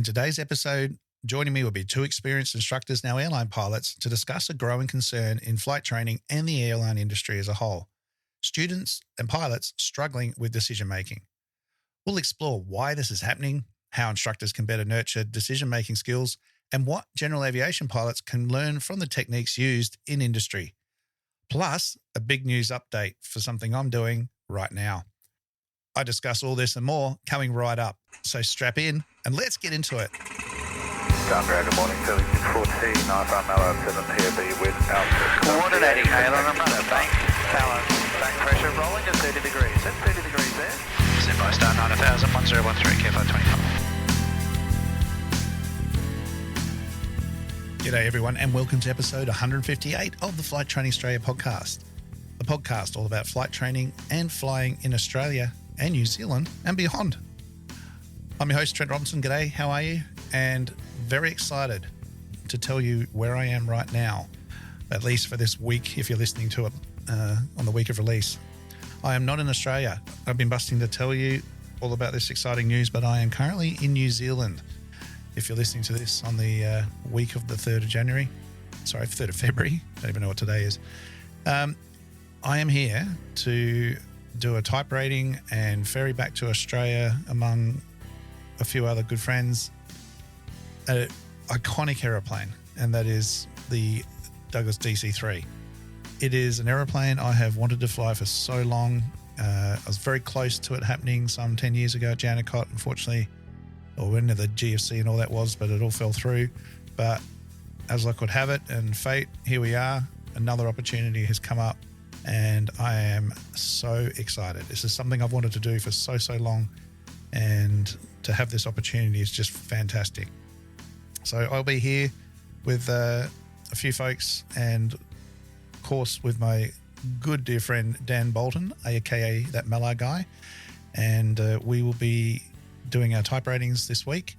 In today's episode, joining me will be two experienced instructors, now airline pilots, to discuss a growing concern in flight training and the airline industry as a whole. Students and pilots struggling with decision-making. We'll explore why this is happening, how instructors can better nurture decision-making skills, and what general aviation pilots can learn from the techniques used in industry. Plus, a big news update for something I'm doing right now. I discuss all this and more coming right up. So strap in and let's get into it. Thunder, good morning, 3614, 95 Mallow, 7 POB with altitude. Coordinating, Alan, I'm running bank power, bank pressure rolling at 30 degrees. That's 30 degrees there. Send by star 9000, 1013, KFI 25. G'day everyone and welcome to episode 158 of the Flight Training Australia podcast. A podcast all about flight training and flying in Australia and New Zealand and beyond. I'm your host, Trent Robinson. G'day, how are you? And very excited to tell you where I am right now, at least for this week, if you're listening to it on the week of release. I am not in Australia. I've been busting to tell you all about this exciting news, but I am currently in New Zealand. If you're listening to this on the week of the 3rd of January, 3rd of February, I don't even know what today is. I am here to do a type rating and ferry back to Australia among a few other good friends. An iconic aeroplane, and that is the Douglas DC-3. It is an aeroplane I have wanted to fly for so long. I was very close to it happening some 10 years ago at Jandakot, unfortunately, or when the GFC and all that was, but it all fell through. But as luck would have it and fate, here we are. Another opportunity has come up and I am so excited. This is something I've wanted to do for so long, and to have this opportunity is just fantastic. So I'll be here with a few folks and, of course, with my good dear friend Dan Bolton, aka that Mallow guy, and we will be doing our type ratings this week,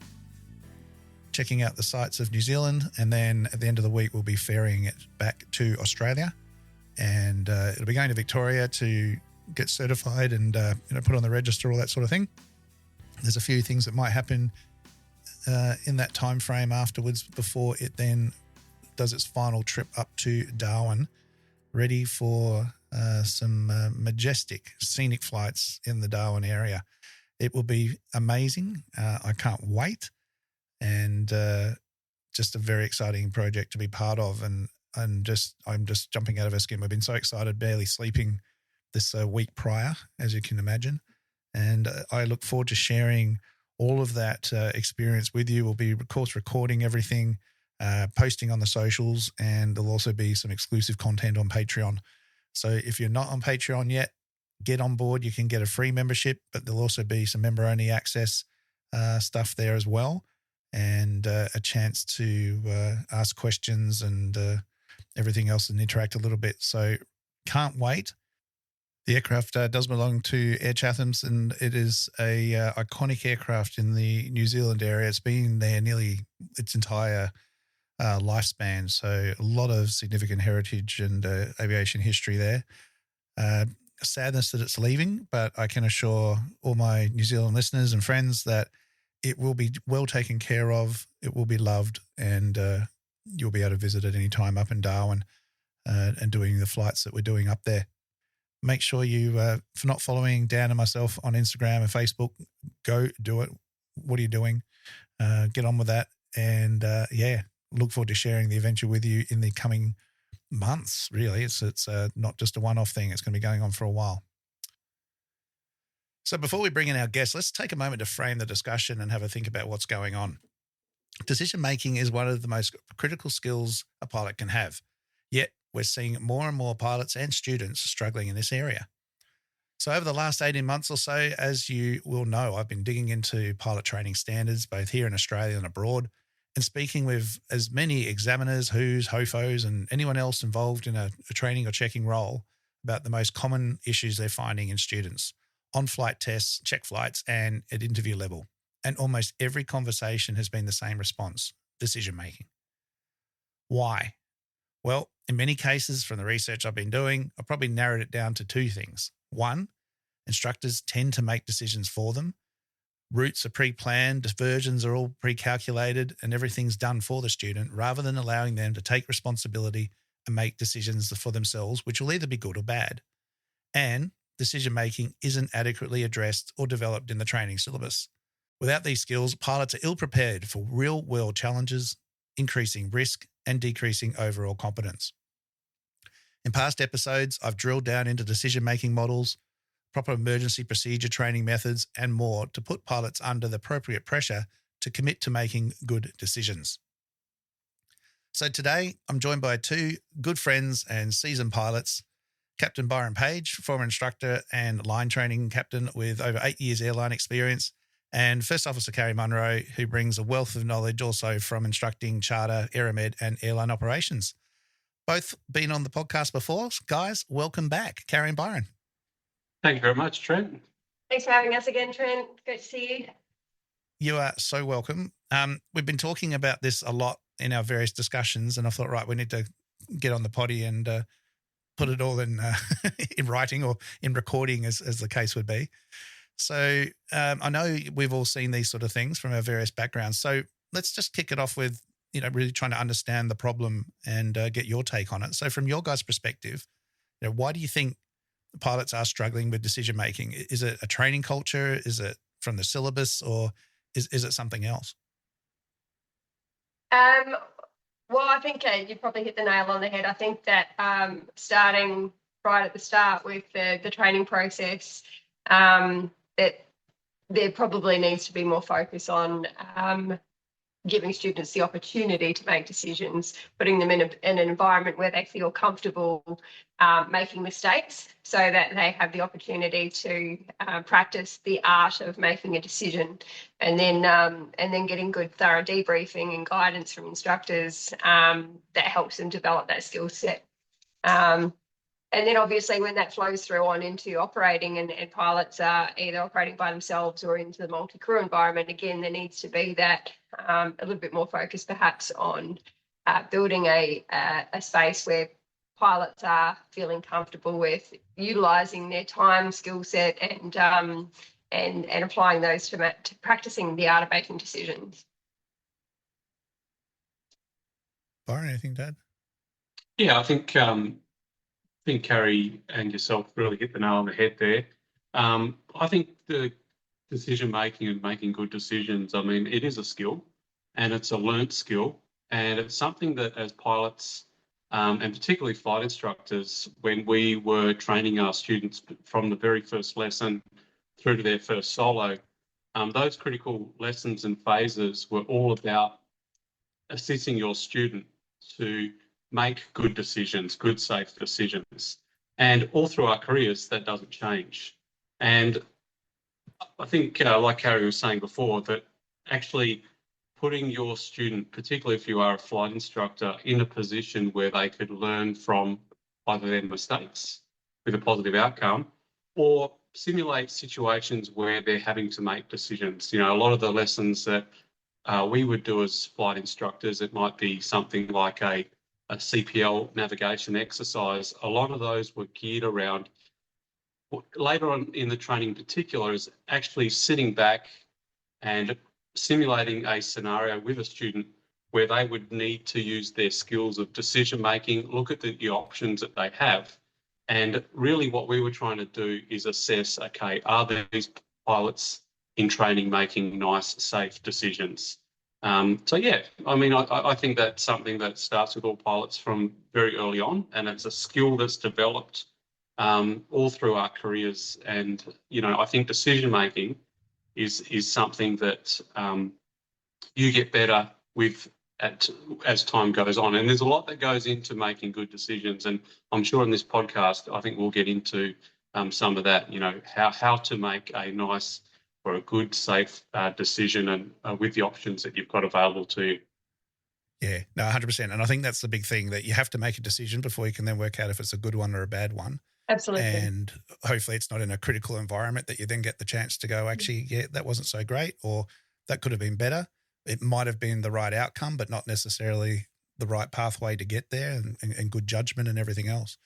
checking out the sights of New Zealand, and then at the end of the week we'll be ferrying it back to Australia, and it'll be going to Victoria to get certified and put on the register, all that sort of thing. There's a few things that might happen in that time frame afterwards before it then does its final trip up to Darwin, ready for some majestic scenic flights in the Darwin area. It will be amazing. I can't wait, and just a very exciting project to be part of. And I'm just jumping out of our skin. We've been so excited, barely sleeping this week prior, as you can imagine. And I look forward to sharing all of that experience with you. We'll be, of course, recording everything, posting on the socials, and there'll also be some exclusive content on Patreon. So if you're not on Patreon yet, get on board. You can get a free membership, but there'll also be some member-only access stuff there as well, and a chance to ask questions and everything else and interact a little bit. So can't wait. The aircraft does belong to Air Chatham's, and it is a iconic aircraft in the New Zealand area. It's been there nearly its entire lifespan, so a lot of significant heritage and aviation history there. Sadness that it's leaving, but I can assure all my New Zealand listeners and friends that it will be well taken care of, it will be loved, and you'll be able to visit at any time up in Darwin and doing the flights that we're doing up there. Make sure you, for not following Dan and myself on Instagram and Facebook, go do it. What are you doing? Get on with that. And look forward to sharing the adventure with you in the coming months, really. It's not just a one-off thing. It's going to be going on for a while. So before we bring in our guests, let's take a moment to frame the discussion and have a think about what's going on. Decision-making is one of the most critical skills a pilot can have. Yet we're seeing more and more pilots and students struggling in this area. So over the last 18 months or so, as you will know, I've been digging into pilot training standards, both here in Australia and abroad, and speaking with as many examiners, WHOs, HOFOs, and anyone else involved in a training or checking role about the most common issues they're finding in students on flight tests, check flights, and at interview level. And almost every conversation has been the same response: decision-making. Why? Well, in many cases from the research I've been doing, I've probably narrowed it down to two things. One, instructors tend to make decisions for them. Routes are pre-planned, diversions are all pre-calculated, and everything's done for the student rather than allowing them to take responsibility and make decisions for themselves, which will either be good or bad. And decision-making isn't adequately addressed or developed in the training syllabus. Without these skills, pilots are ill-prepared for real-world challenges, increasing risk and decreasing overall competence. In past episodes, I've drilled down into decision-making models, proper emergency procedure training methods, and more to put pilots under the appropriate pressure to commit to making good decisions. So today, I'm joined by two good friends and seasoned pilots, Captain Byron Page, former instructor and line training captain with over 8 years airline experience, and First Officer Carrie Munro, who brings a wealth of knowledge also from instructing charter, aeromed, and airline operations. Both been on the podcast before. Guys, welcome back, Carrie and Byron. Thank you very much, Trent. Thanks for having us again, Trent. Good to see you. You are so welcome. We've been talking about this a lot in our various discussions, and I thought, right, we need to get on the potty and put it all in in writing or in recording, as the case would be. So I know we've all seen these sort of things from our various backgrounds. So let's just kick it off with, really trying to understand the problem and get your take on it. So from your guys' perspective, why do you think pilots are struggling with decision making? Is it a training culture? Is it from the syllabus, or is it something else? Well, I think you probably hit the nail on the head. I think that starting right at the start with the training process, that there probably needs to be more focus on giving students the opportunity to make decisions, putting them in an environment where they feel comfortable making mistakes, so that they have the opportunity to practice the art of making a decision, and then getting good thorough debriefing and guidance from instructors that helps them develop that skill set. And then obviously when that flows through on into operating and pilots are either operating by themselves or into the multi-crew environment, again, there needs to be that a little bit more focus perhaps on building a space where pilots are feeling comfortable with utilising their time, skill set, and applying those to practising the art of making decisions. Byron, anything to add? Yeah, I think Carrie and yourself really hit the nail on the head there. I think the decision making and making good decisions, it is a skill, and it's a learnt skill, and it's something that as pilots and particularly flight instructors, when we were training our students from the very first lesson through to their first solo, those critical lessons and phases were all about assisting your student to make good decisions, good, safe decisions. And all through our careers, that doesn't change. And I think, like Carrie was saying before, that actually putting your student, particularly if you are a flight instructor, in a position where they could learn from either their mistakes with a positive outcome, or simulate situations where they're having to make decisions. A lot of the lessons that we would do as flight instructors, it might be something like a CPL navigation exercise. A lot of those were geared around, later on in the training in particular, is actually sitting back and simulating a scenario with a student where they would need to use their skills of decision making, look at the options that they have. And really what we were trying to do is assess, okay, are these pilots in training making nice, safe decisions? I think that's something that starts with all pilots from very early on, and it's a skill that's developed all through our careers. And I think decision making is something that you get better with as time goes on. And there's a lot that goes into making good decisions, and I'm sure in this podcast I think we'll get into some of that. How to make a nice or a good, safe decision, and with the options that you've got available to you. Yeah, no, 100%. And I think that's the big thing, that you have to make a decision before you can then work out if it's a good one or a bad one. Absolutely. And hopefully it's not in a critical environment that you then get the chance to go, actually, yeah, that wasn't so great, or that could have been better. It might have been the right outcome, but not necessarily the right pathway to get there, and good judgment and everything else.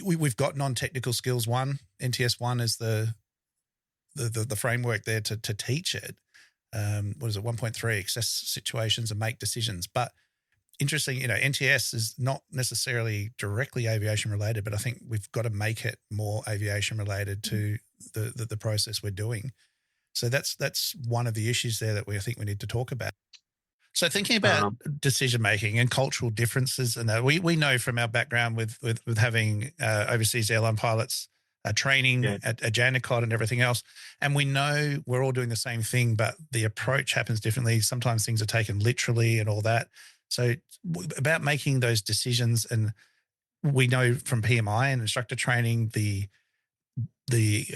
We've got non-technical skills 1. NTS 1 is the the framework there to teach it. What is it? 1.3 assess situations and make decisions. But interesting, NTS is not necessarily directly aviation related, but I think we've got to make it more aviation related to the process we're doing. So that's one of the issues there that I think we need to talk about. So thinking about decision making and cultural differences, and we know from our background with having overseas airline pilots training at Jandakot and everything else, and we know we're all doing the same thing, but the approach happens differently. Sometimes things are taken literally and all that. So about making those decisions, and we know from PMI and instructor training, the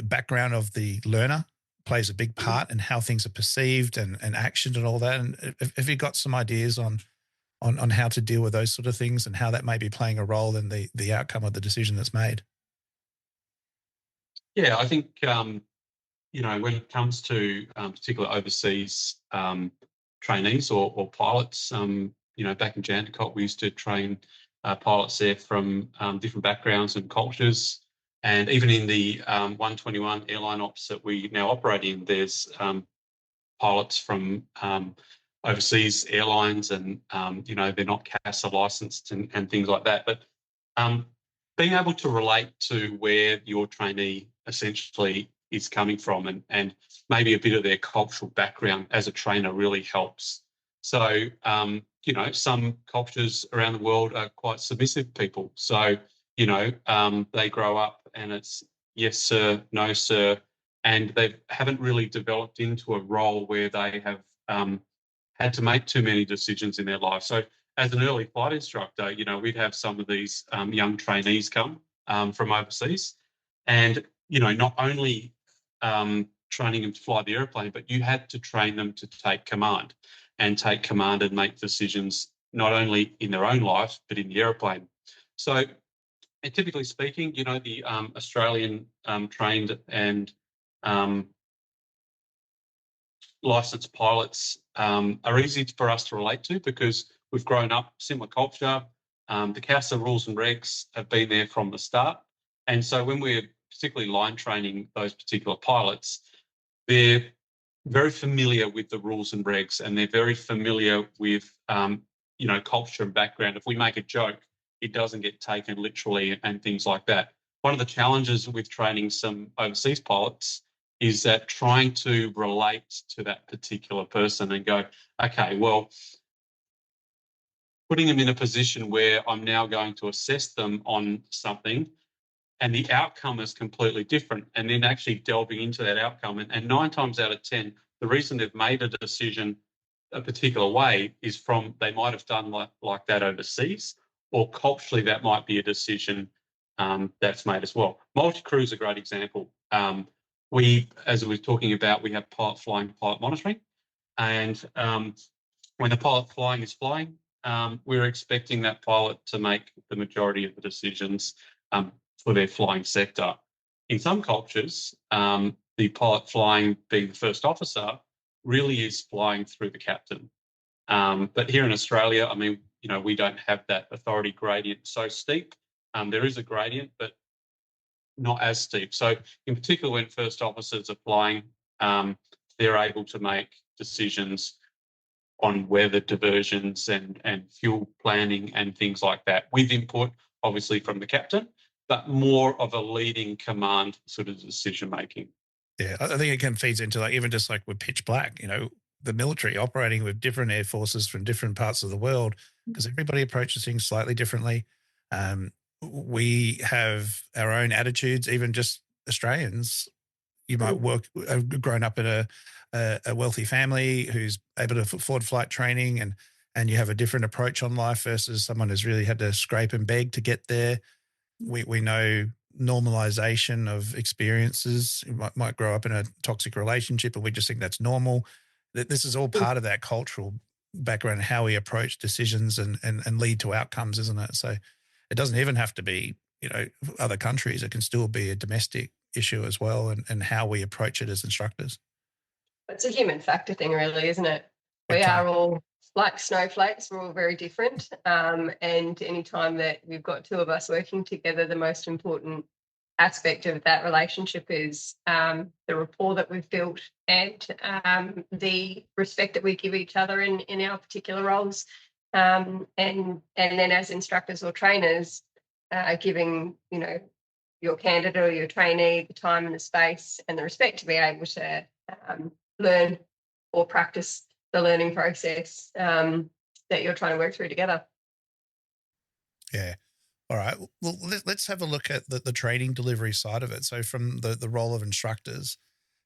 background of the learner plays a big part in how things are perceived and actioned and all that. And have you got some ideas on how to deal with those sort of things and how that may be playing a role in the outcome of the decision that's made? Yeah, I think, when it comes to particular overseas trainees or pilots, back in Jandakot, we used to train pilots there from different backgrounds and cultures. And even in the 121 airline ops that we now operate in, there's pilots from overseas airlines, and they're not CASA licensed and things like that. But being able to relate to where your trainee essentially is coming from and maybe a bit of their cultural background as a trainer really helps. So, some cultures around the world are quite submissive people. So, they grow up and it's yes, sir, no, sir, and they haven't really developed into a role where they have had to make too many decisions in their life. So as an early flight instructor, we'd have some of these young trainees come from overseas, and, not only training them to fly the airplane, but you had to train them to take command and make decisions, not only in their own life, but in the airplane. So, and typically speaking, the Australian trained and licensed pilots are easy for us to relate to because we've grown up similar culture. The CASA rules and regs have been there from the start. And so when we're particularly line training those particular pilots, they're very familiar with the rules and regs, and they're very familiar with, culture and background. If we make a joke, it doesn't get taken literally and things like that. One of the challenges with training some overseas pilots is that trying to relate to that particular person and go, okay, well, putting them in a position where I'm now going to assess them on something and the outcome is completely different, and then actually delving into that outcome. And 9 times out of 10, the reason they've made a decision a particular way is from they might have done like that overseas, or culturally that might be a decision that's made as well. Multi-crew is a great example. We, as we were talking about, we have pilot flying, pilot monitoring. And when the pilot flying is flying, we're expecting that pilot to make the majority of the decisions for their flying sector. In some cultures, the pilot flying, being the first officer, really is flying through the captain. But here in Australia, we don't have that authority gradient so steep. There is a gradient, but not as steep. So in particular, when first officers are flying, they're able to make decisions on weather diversions and fuel planning and things like that, with input, obviously, from the captain, but more of a leading command sort of decision making. Yeah, I think it can feeds into even just with pitch black, the military operating with different air forces from different parts of the world, because everybody approaches things slightly differently. We have our own attitudes, even just Australians. You might have grown up in a wealthy family who's able to afford flight training, and you have a different approach on life versus someone who's really had to scrape and beg to get there. We know normalization of experiences. You might grow up in a toxic relationship, and we just think that's normal. This is all part of that cultural background and how we approach decisions and lead to outcomes, isn't it? So it doesn't even have to be, other countries. It can still be a domestic issue as well, and how we approach it as instructors. It's a human factor thing, really, isn't it? We are all like snowflakes. We're all very different. And any time that we've got two of us working together, the most important aspect of that relationship is the rapport that we've built and the respect that we give each other in our particular roles. And then as instructors or trainers, giving, your candidate or your trainee the time and the space and the respect to be able to learn or practice the learning process that you're trying to work through together. Yeah. All right. Well, let's have a look at the training delivery side of it. So from the role of instructors,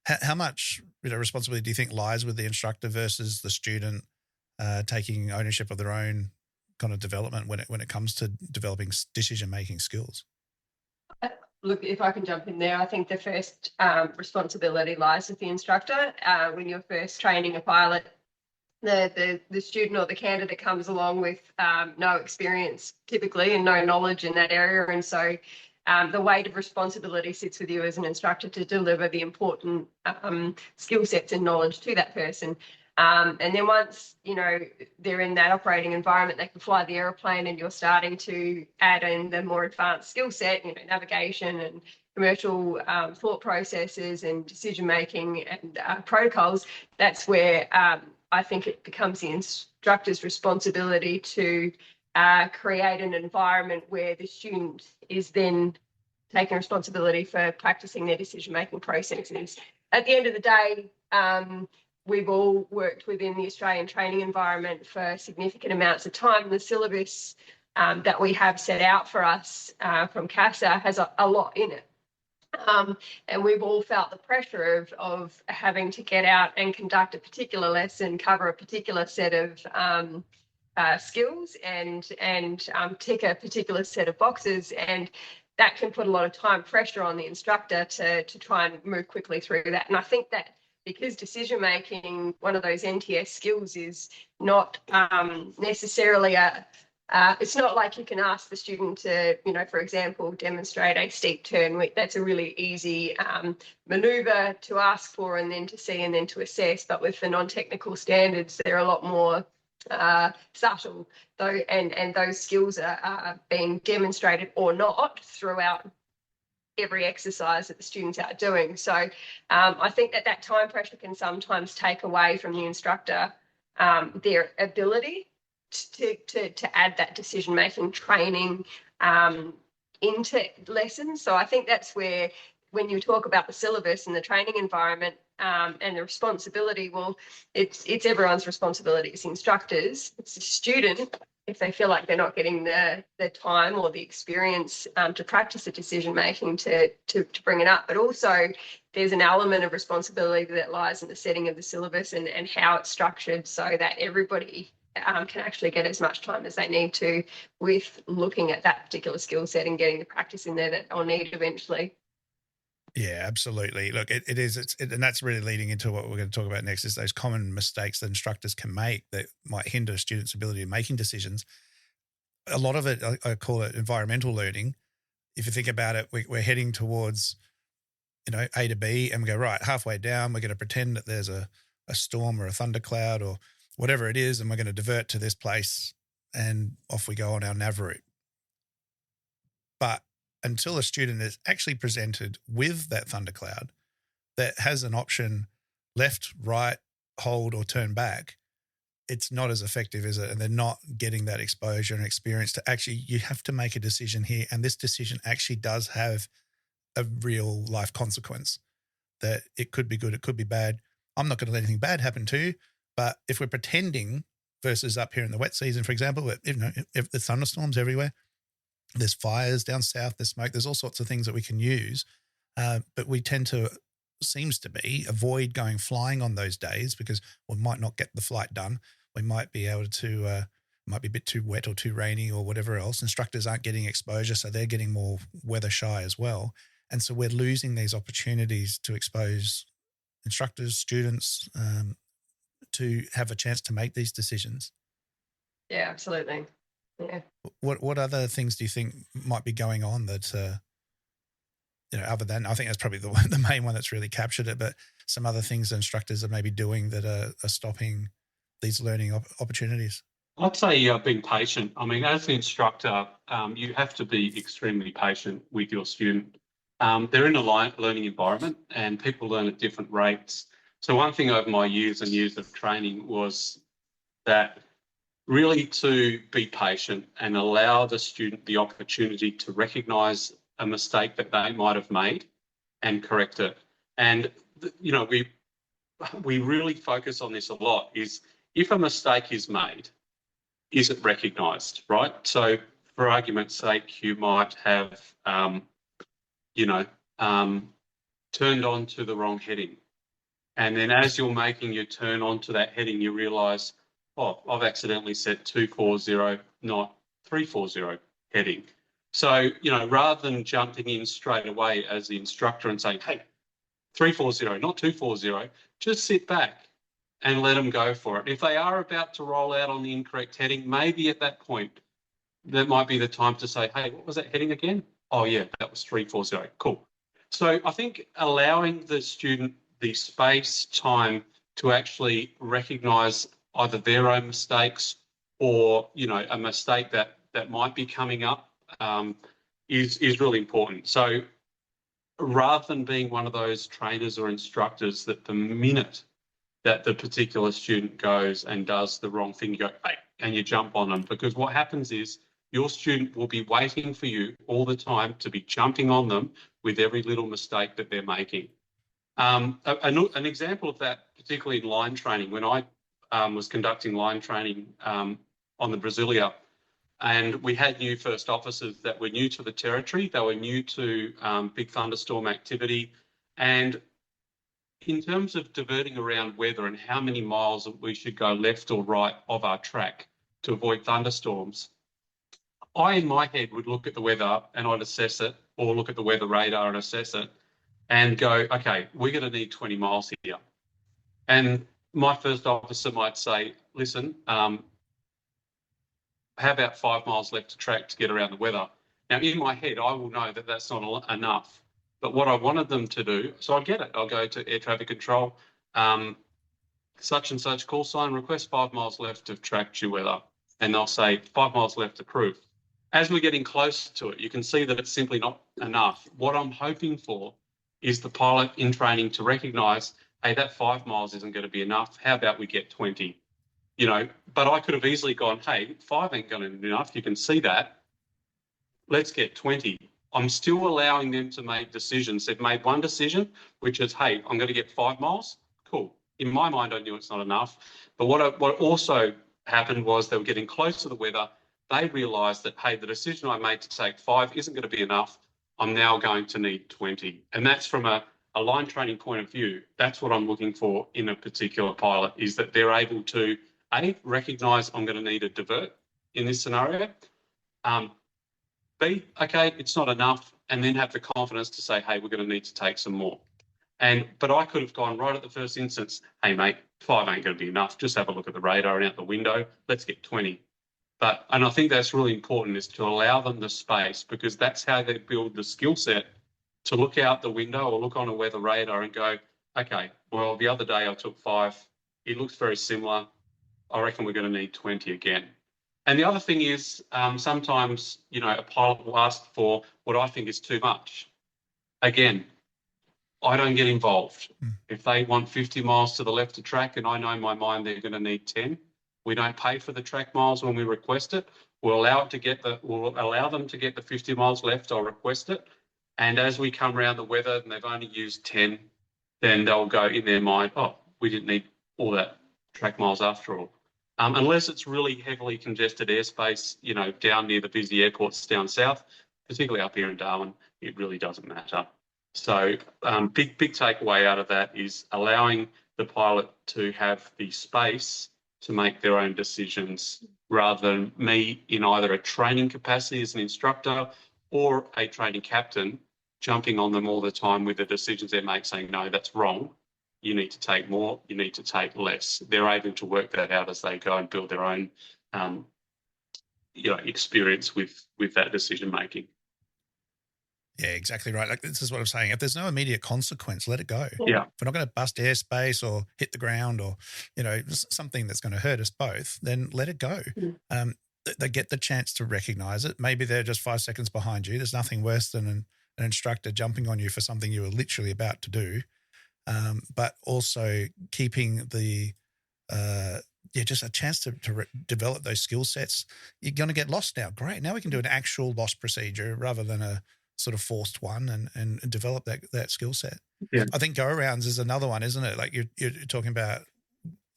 how much responsibility do you think lies with the instructor versus the student taking ownership of their own kind of development when it comes to developing decision-making skills? Look, if I can jump in there, I think the first responsibility lies with the instructor. When you're first training a pilot, the student or the candidate comes along with no experience typically and no knowledge in that area. And so the weight of responsibility sits with you as an instructor to deliver the important skill sets and knowledge to that person. And then once, they're in that operating environment, they can fly the aeroplane and you're starting to add in the more advanced skill set, navigation and commercial thought processes and decision-making and protocols. That's where I think it becomes the instructor's responsibility to create an environment where the student is then taking responsibility for practicing their decision-making processes. At the end of the day, we've all worked within the Australian training environment for significant amounts of time. The syllabus that we have set out for us from CASA has a lot in it. And we've all felt the pressure of having to get out and conduct a particular lesson, cover a particular set of skills and tick a particular set of boxes. And that can put a lot of time pressure on the instructor to try and move quickly through that. And I think that because decision-making, one of those NTS skills, is not necessarily it's not like you can ask the student to, for example, demonstrate a steep turn. That's a really easy manoeuvre to ask for and then to see and then to assess. But with the non-technical standards, they're a lot more subtle, though, and those skills are being demonstrated or not throughout every exercise that the students are doing. So I think that time pressure can sometimes take away from the instructor their ability to add that decision-making training into lessons. So I think that's where, when you talk about the syllabus and the training environment and the responsibility, well, it's everyone's responsibility. It's instructors, it's the student. If they feel like they're not getting the time or the experience to practice the decision-making to bring it up. But also there's an element of responsibility that lies in the setting of the syllabus and how it's structured so that everybody can actually get as much time as they need to with looking at that particular skill set and getting the practice in there that they'll need eventually. Yeah, absolutely. Look, it is, and that's really leading into what we're going to talk about next, is those common mistakes that instructors can make that might hinder students' ability in making decisions. A lot of it, I call it environmental learning. If you think about it, we're heading towards, A to B, and we go, right, halfway down, we're going to pretend that there's a storm or a thundercloud or whatever it is, and we're going to divert to this place, and off we go on our nav route. But until a student is actually presented with that thundercloud that has an option left, right, hold, or turn back, it's not as effective, is it? And they're not getting that exposure and experience to actually, you have to make a decision here. And this decision actually does have a real life consequence, that it could be good, it could be bad. I'm not going to let anything bad happen to you. But if we're pretending versus up here in the wet season, for example, if there's thunderstorms everywhere, there's fires down south, there's smoke, there's all sorts of things that we can use. But we tend to, seems to be, avoid going flying on those days because we might not get the flight done. We might be able to, might be a bit too wet or too rainy or whatever else. Instructors aren't getting exposure, so they're getting more weather shy as well. And so we're losing these opportunities to expose instructors, students, to have a chance to make these decisions. Yeah, absolutely. Yeah. What other things do you think might be going on that, other than, I think that's probably the main one that's really captured it, but some other things instructors are maybe doing that are stopping these learning opportunities? I'd say being patient. I mean, as an instructor, you have to be extremely patient with your student. they're in a learning environment and people learn at different rates. So one thing over my years and years of training was that really to be patient and allow the student the opportunity to recognise a mistake that they might have made and correct it. And, you know, we really focus on this a lot, is if a mistake is made, is it recognised, right? So for argument's sake, you might have, turned on to the wrong heading. And then as you're making your turn onto that heading, you realise, oh, I've accidentally set 240, not 340 heading. So, you know, rather than jumping in straight away as the instructor and saying, hey, 340, not 240, just sit back and let them go for it. If they are about to roll out on the incorrect heading, maybe at that point, that might be the time to say, hey, what was that heading again? Oh, yeah, that was 340. Cool. So I think allowing the student the space, time to actually recognise either their own mistakes or, you know, a mistake that might be coming up is really important. So rather than being one of those trainers or instructors that the minute that the particular student goes and does the wrong thing, you go, hey, and you jump on them, because what happens is your student will be waiting for you all the time to be jumping on them with every little mistake that they're making. An example of that, particularly in line training, when I was conducting line training on the Brasilia, and we had new first officers that were new to the territory. They were new to big thunderstorm activity. And in terms of diverting around weather and how many miles we should go left or right of our track to avoid thunderstorms, I, in my head, would look at the weather and I'd assess it, or look at the weather radar and assess it, and go, okay, we're going to need 20 miles here. And my first officer might say, listen, how about 5 miles left to track to get around the weather? Now, in my head, I will know that that's not enough. But what I wanted them to do, so I get it. I'll go to air traffic control, such and such call sign, request 5 miles left of track due weather. And they'll say 5 miles left approved. As we're getting closer to it, you can see that it's simply not enough. What I'm hoping for is the pilot in training to recognise, hey, that 5 miles isn't going to be enough. How about we get 20? You know, but I could have easily gone, hey, 5 ain't going to be enough. You can see that. Let's get 20. I'm still allowing them to make decisions. They've made one decision, which is, hey, I'm going to get 5 miles. Cool. In my mind, I knew it's not enough. But what also happened was they were getting close to the weather. They realised that, hey, the decision I made to take 5 isn't going to be enough. I'm now going to need 20. And that's from a line training point of view. That's what I'm looking for in a particular pilot, is that they're able to, A, recognise I'm going to need a divert in this scenario. B, okay, it's not enough, and then have the confidence to say, hey, we're going to need to take some more. But I could have gone right at the first instance, hey, mate, 5 ain't going to be enough. Just have a look at the radar and out the window. Let's get 20. And I think that's really important, is to allow them the space, because that's how they build the skill set to look out the window or look on a weather radar and go, okay, well, the other day I took 5. It looks very similar. I reckon we're going to need 20 again. And the other thing is, sometimes, you know, a pilot will ask for what I think is too much. Again, I don't get involved. If they want 50 miles to the left of track and I know in my mind they're going to need 10, we don't pay for the track miles when we request it. We'll allow them to get the 50 miles left. I'll request it. And as we come around the weather and they've only used 10, then they'll go in their mind, oh, we didn't need all that track miles after all. Unless it's really heavily congested airspace, you know, down near the busy airports down south, particularly up here in Darwin, it really doesn't matter. So big takeaway out of that is allowing the pilot to have the space to make their own decisions, rather than me in either a training capacity as an instructor or a training captain jumping on them all the time with the decisions they make, saying, no, that's wrong. You need to take more, you need to take less. They're able to work that out as they go and build their own, experience with that decision making. Yeah, exactly right. Like, this is what I'm saying. If there's no immediate consequence, let it go. Yeah. If we're not going to bust airspace or hit the ground or, you know, something that's going to hurt us both, then let it go. They get the chance to recognise it. Maybe they're just 5 seconds behind you. There's nothing worse than an instructor jumping on you for something you were literally about to do, but also keeping the just a chance to develop those skill sets. You're going to get lost now. Great. Now we can do an actual lost procedure rather than a sort of forced one and develop that skill set. Yeah. I think go-arounds is another one, isn't it? Like you're talking about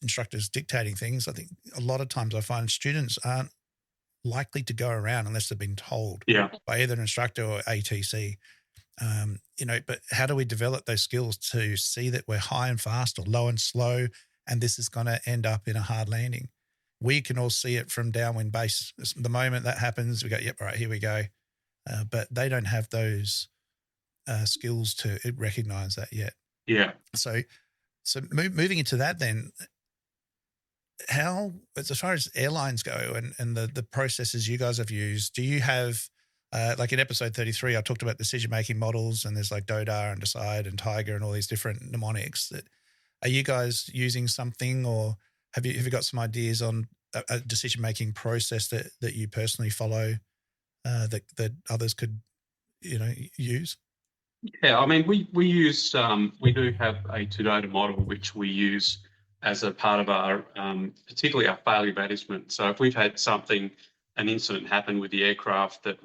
instructors dictating things. I think a lot of times I find students aren't likely to go around unless they've been told by either an instructor or ATC. But how do we develop those skills to see that we're high and fast or low and slow, and this is going to end up in a hard landing? We can all see it from downwind base. The moment that happens, we go, yep, all right, here we go. But they don't have those skills to recognize that yet. Yeah. So moving into that then, how, as far as airlines go and the processes you guys have used, do you have, like in episode 33, I talked about decision-making models, and there's like DODA and DECIDE and TIGER and all these different mnemonics. Are you guys using something, or have you got some ideas on a decision-making process that you personally follow that others could, use? Yeah, I mean, we use, we do have a DODA model, which we use as a part of our, particularly our failure management. So if we've had an incident happen with the aircraft that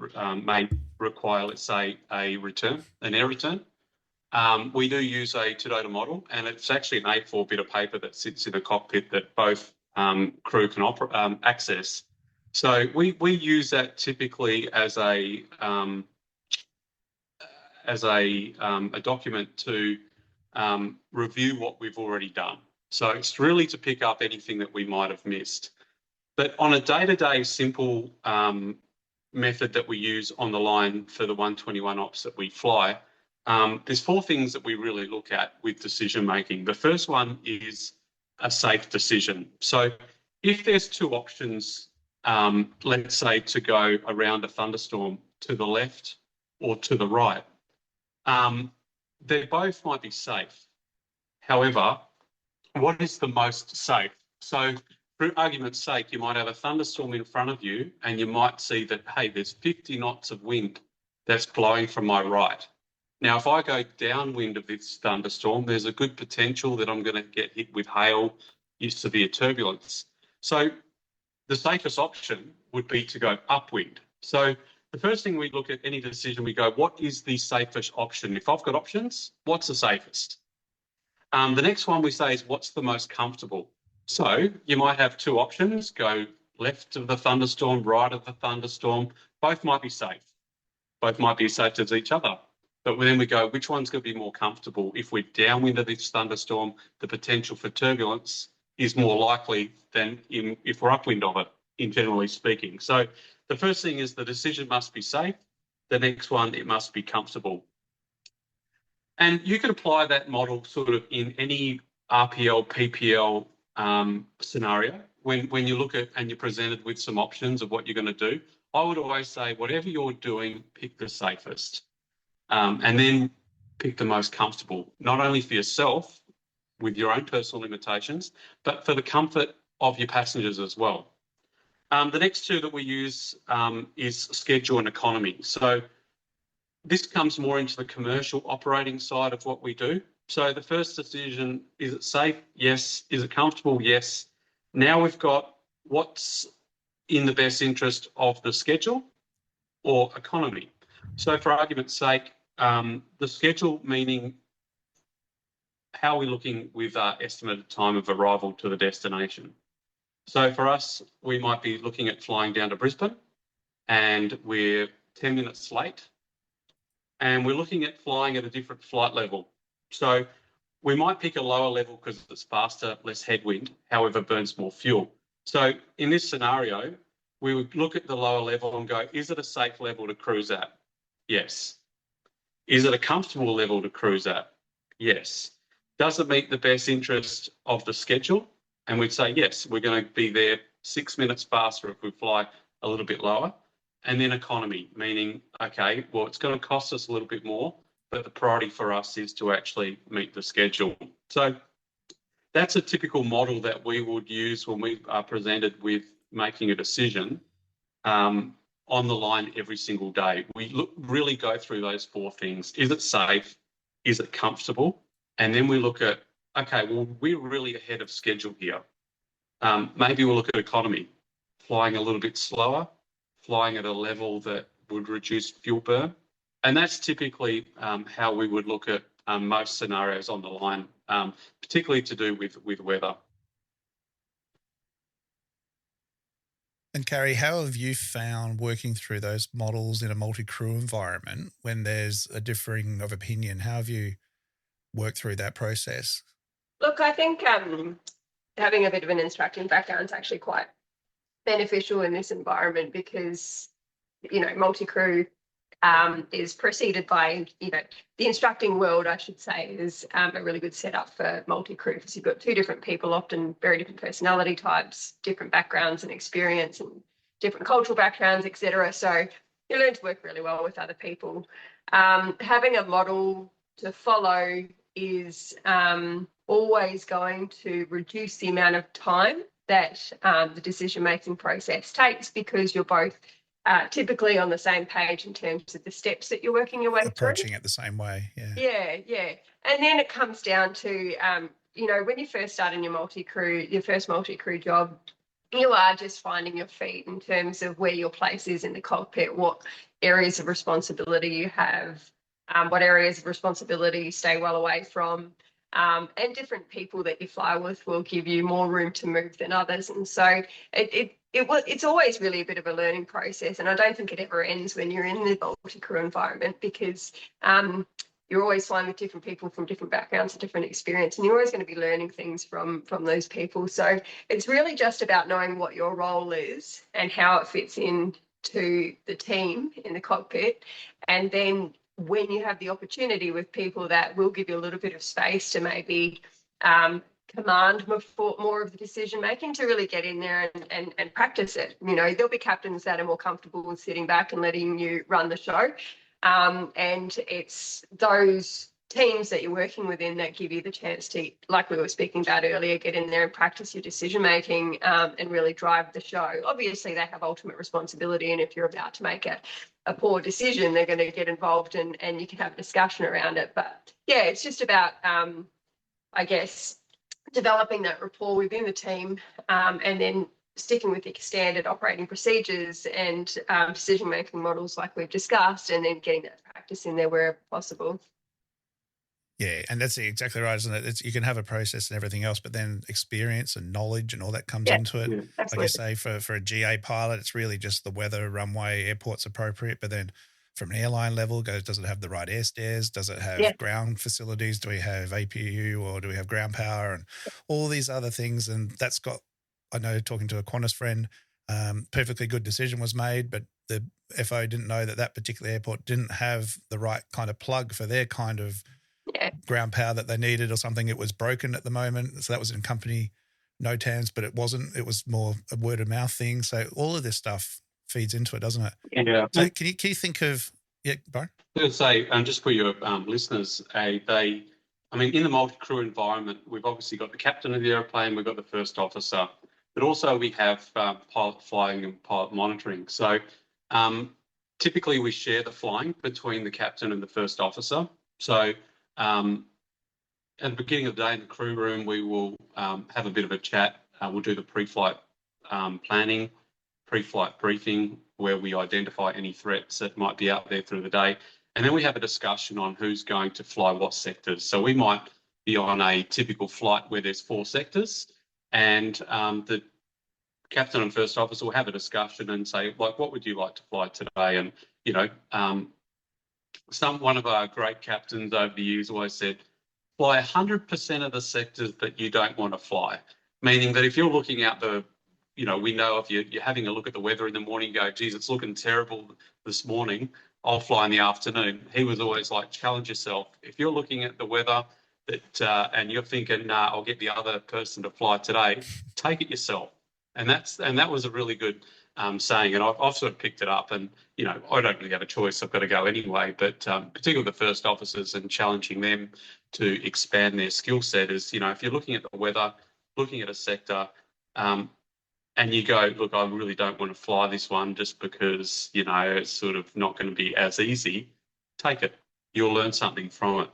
may require, let's say, an air return, we do use a DODA model, and it's actually an A4 bit of paper that sits in a cockpit that both crew can access. So we use that typically as a document to review what we've already done. So it's really to pick up anything that we might have missed. But on a day-to-day simple method that we use on the line for the 121 ops that we fly, there's 4 things that we really look at with decision making. The first one is a safe decision. So if there's 2 options, let's say to go around a thunderstorm to the left or to the right, they both might be safe. However, what is the most safe? So for argument's sake, you might have a thunderstorm in front of you and you might see that, hey, there's 50 knots of wind that's blowing from my right. Now, if I go downwind of this thunderstorm, there's a good potential that I'm going to get hit with hail, severe turbulence. So the safest option would be to go upwind. So the first thing we look at any decision, we go, what is the safest option? If I've got options, what's the safest? The next one we say is what's the most comfortable? So you might have 2 options, go left of the thunderstorm, right of the thunderstorm. Both might be safe. Both might be as safe as each other. But then we go, which one's going to be more comfortable? If we're downwind of this thunderstorm, the potential for turbulence is more likely than if we're upwind of it, in generally speaking. So the first thing is the decision must be safe. The next one, it must be comfortable. And you can apply that model sort of in any RPL, PPL scenario. When you look at and you're presented with some options of what you're going to do, I would always say, whatever you're doing, pick the safest. And then pick the most comfortable, not only for yourself with your own personal limitations, but for the comfort of your passengers as well. The next 2 that we use is schedule and economy. So this comes more into the commercial operating side of what we do. So the first decision, is it safe? Yes. Is it comfortable? Yes. Now we've got what's in the best interest of the schedule or economy. So for argument's sake, the schedule meaning how are we looking with our estimated time of arrival to the destination. So for us, we might be looking at flying down to Brisbane and we're 10 minutes late and we're looking at flying at a different flight level. So we might pick a lower level because it's faster, less headwind, however, burns more fuel. So in this scenario, we would look at the lower level and go, is it a safe level to cruise at? Yes. Is it a comfortable level to cruise at? Yes. Does it meet the best interest of the schedule? And we'd say, yes, we're going to be there 6 minutes faster if we fly a little bit lower. And then economy, meaning, okay, well, it's going to cost us a little bit more, but the priority for us is to actually meet the schedule. So that's a typical model that we would use when we are presented with making a decision. on the line every single day. We really go through those 4 things. Is it safe? Is it comfortable? And then we look at, okay, well, we're really ahead of schedule here. Maybe we'll look at economy, flying a little bit slower, flying at a level that would reduce fuel burn. And that's typically how we would look at most scenarios on the line, particularly to do with weather. And Carrie, how have you found working through those models in a multi-crew environment when there's a differing of opinion? How have you worked through that process? Look, I think having a bit of an instructing background is actually quite beneficial in this environment because, multi-crew is preceded by, the instructing world, I should say, is a really good setup for multi-crew because you've got 2 different people, often very different personality types, different backgrounds and experience and different cultural backgrounds, etc. So you learn to work really well with other people. Having a model to follow is always going to reduce the amount of time that the decision-making process takes because you're both typically on the same page in terms of the steps that you're working your way through. Approaching it the same way, yeah. Yeah. And then it comes down to, when you first start in your first multi-crew job, you are just finding your feet in terms of where your place is in the cockpit, what areas of responsibility you have, what areas of responsibility you stay well away from. And different people that you fly with will give you more room to move than others. And so it's always really a bit of a learning process. And I don't think it ever ends when you're in the multi-crew environment because you're always flying with different people from different backgrounds and different experience. And you're always going to be learning things from those people. So it's really just about knowing what your role is and how it fits into the team in the cockpit. And then when you have the opportunity with people that will give you a little bit of space to maybe command more of the decision making, to really get in there and practice it. There'll be captains that are more comfortable with sitting back and letting you run the show. And it's those teams that you're working within that give you the chance to, like we were speaking about earlier, get in there and practice your decision making and really drive the show. Obviously, they have ultimate responsibility, and if you're about to make a poor decision, they're going to get involved and you can have a discussion around it. But yeah, it's just about, I guess, developing that rapport within the team and then sticking with the standard operating procedures and decision-making models like we've discussed, and then getting that practice in there wherever possible. Yeah, and that's exactly right, isn't it? You can have a process and everything else, but then experience and knowledge and all that comes into it. Yeah, like you say, for a GA pilot, it's really just the weather, runway, airport's appropriate. But then from an airline level, does it have the right air stairs? Does it have ground facilities? Do we have APU or do we have ground power and all these other things? And that's got, I know, talking to a Qantas friend, perfectly good decision was made, but the FO didn't know that particular airport didn't have the right kind of plug for their kind of ground power that they needed or something. It was broken at the moment. So that was in company NOTAMs, but it wasn't. It was more a word of mouth thing. So all of this stuff feeds into it, doesn't it? Yeah. So can you think of, Byron? I was going to say, just for your listeners, in the multi-crew environment, we've obviously got the captain of the airplane, we've got the first officer, but also we have pilot flying and pilot monitoring. So typically we share the flying between the captain and the first officer. So at the beginning of the day in the crew room, we will have a bit of a chat. We'll do the pre-flight planning, pre-flight briefing, where we identify any threats that might be out there through the day. And then we have a discussion on who's going to fly what sectors. So we might be on a typical flight where there's 4 sectors, and the captain and first officer will have a discussion and say, like, what would you like to fly today? And, one of our great captains over the years always said, fly 100% of the sectors that you don't want to fly. Meaning that if you're looking out we know if you're having a look at the weather in the morning, you go, geez, it's looking terrible this morning, I'll fly in the afternoon. He was always like, challenge yourself. If you're looking at the weather and you're thinking, nah, I'll get the other person to fly today, take it yourself. And that was a really good saying, and I've sort of picked it up. And I don't really have a choice; I've got to go anyway. But particularly the first officers and challenging them to expand their skill set is, if you're looking at the weather, looking at a sector, and you go, look, I really don't want to fly this one just because, it's sort of not going to be as easy, take it. You'll learn something from it.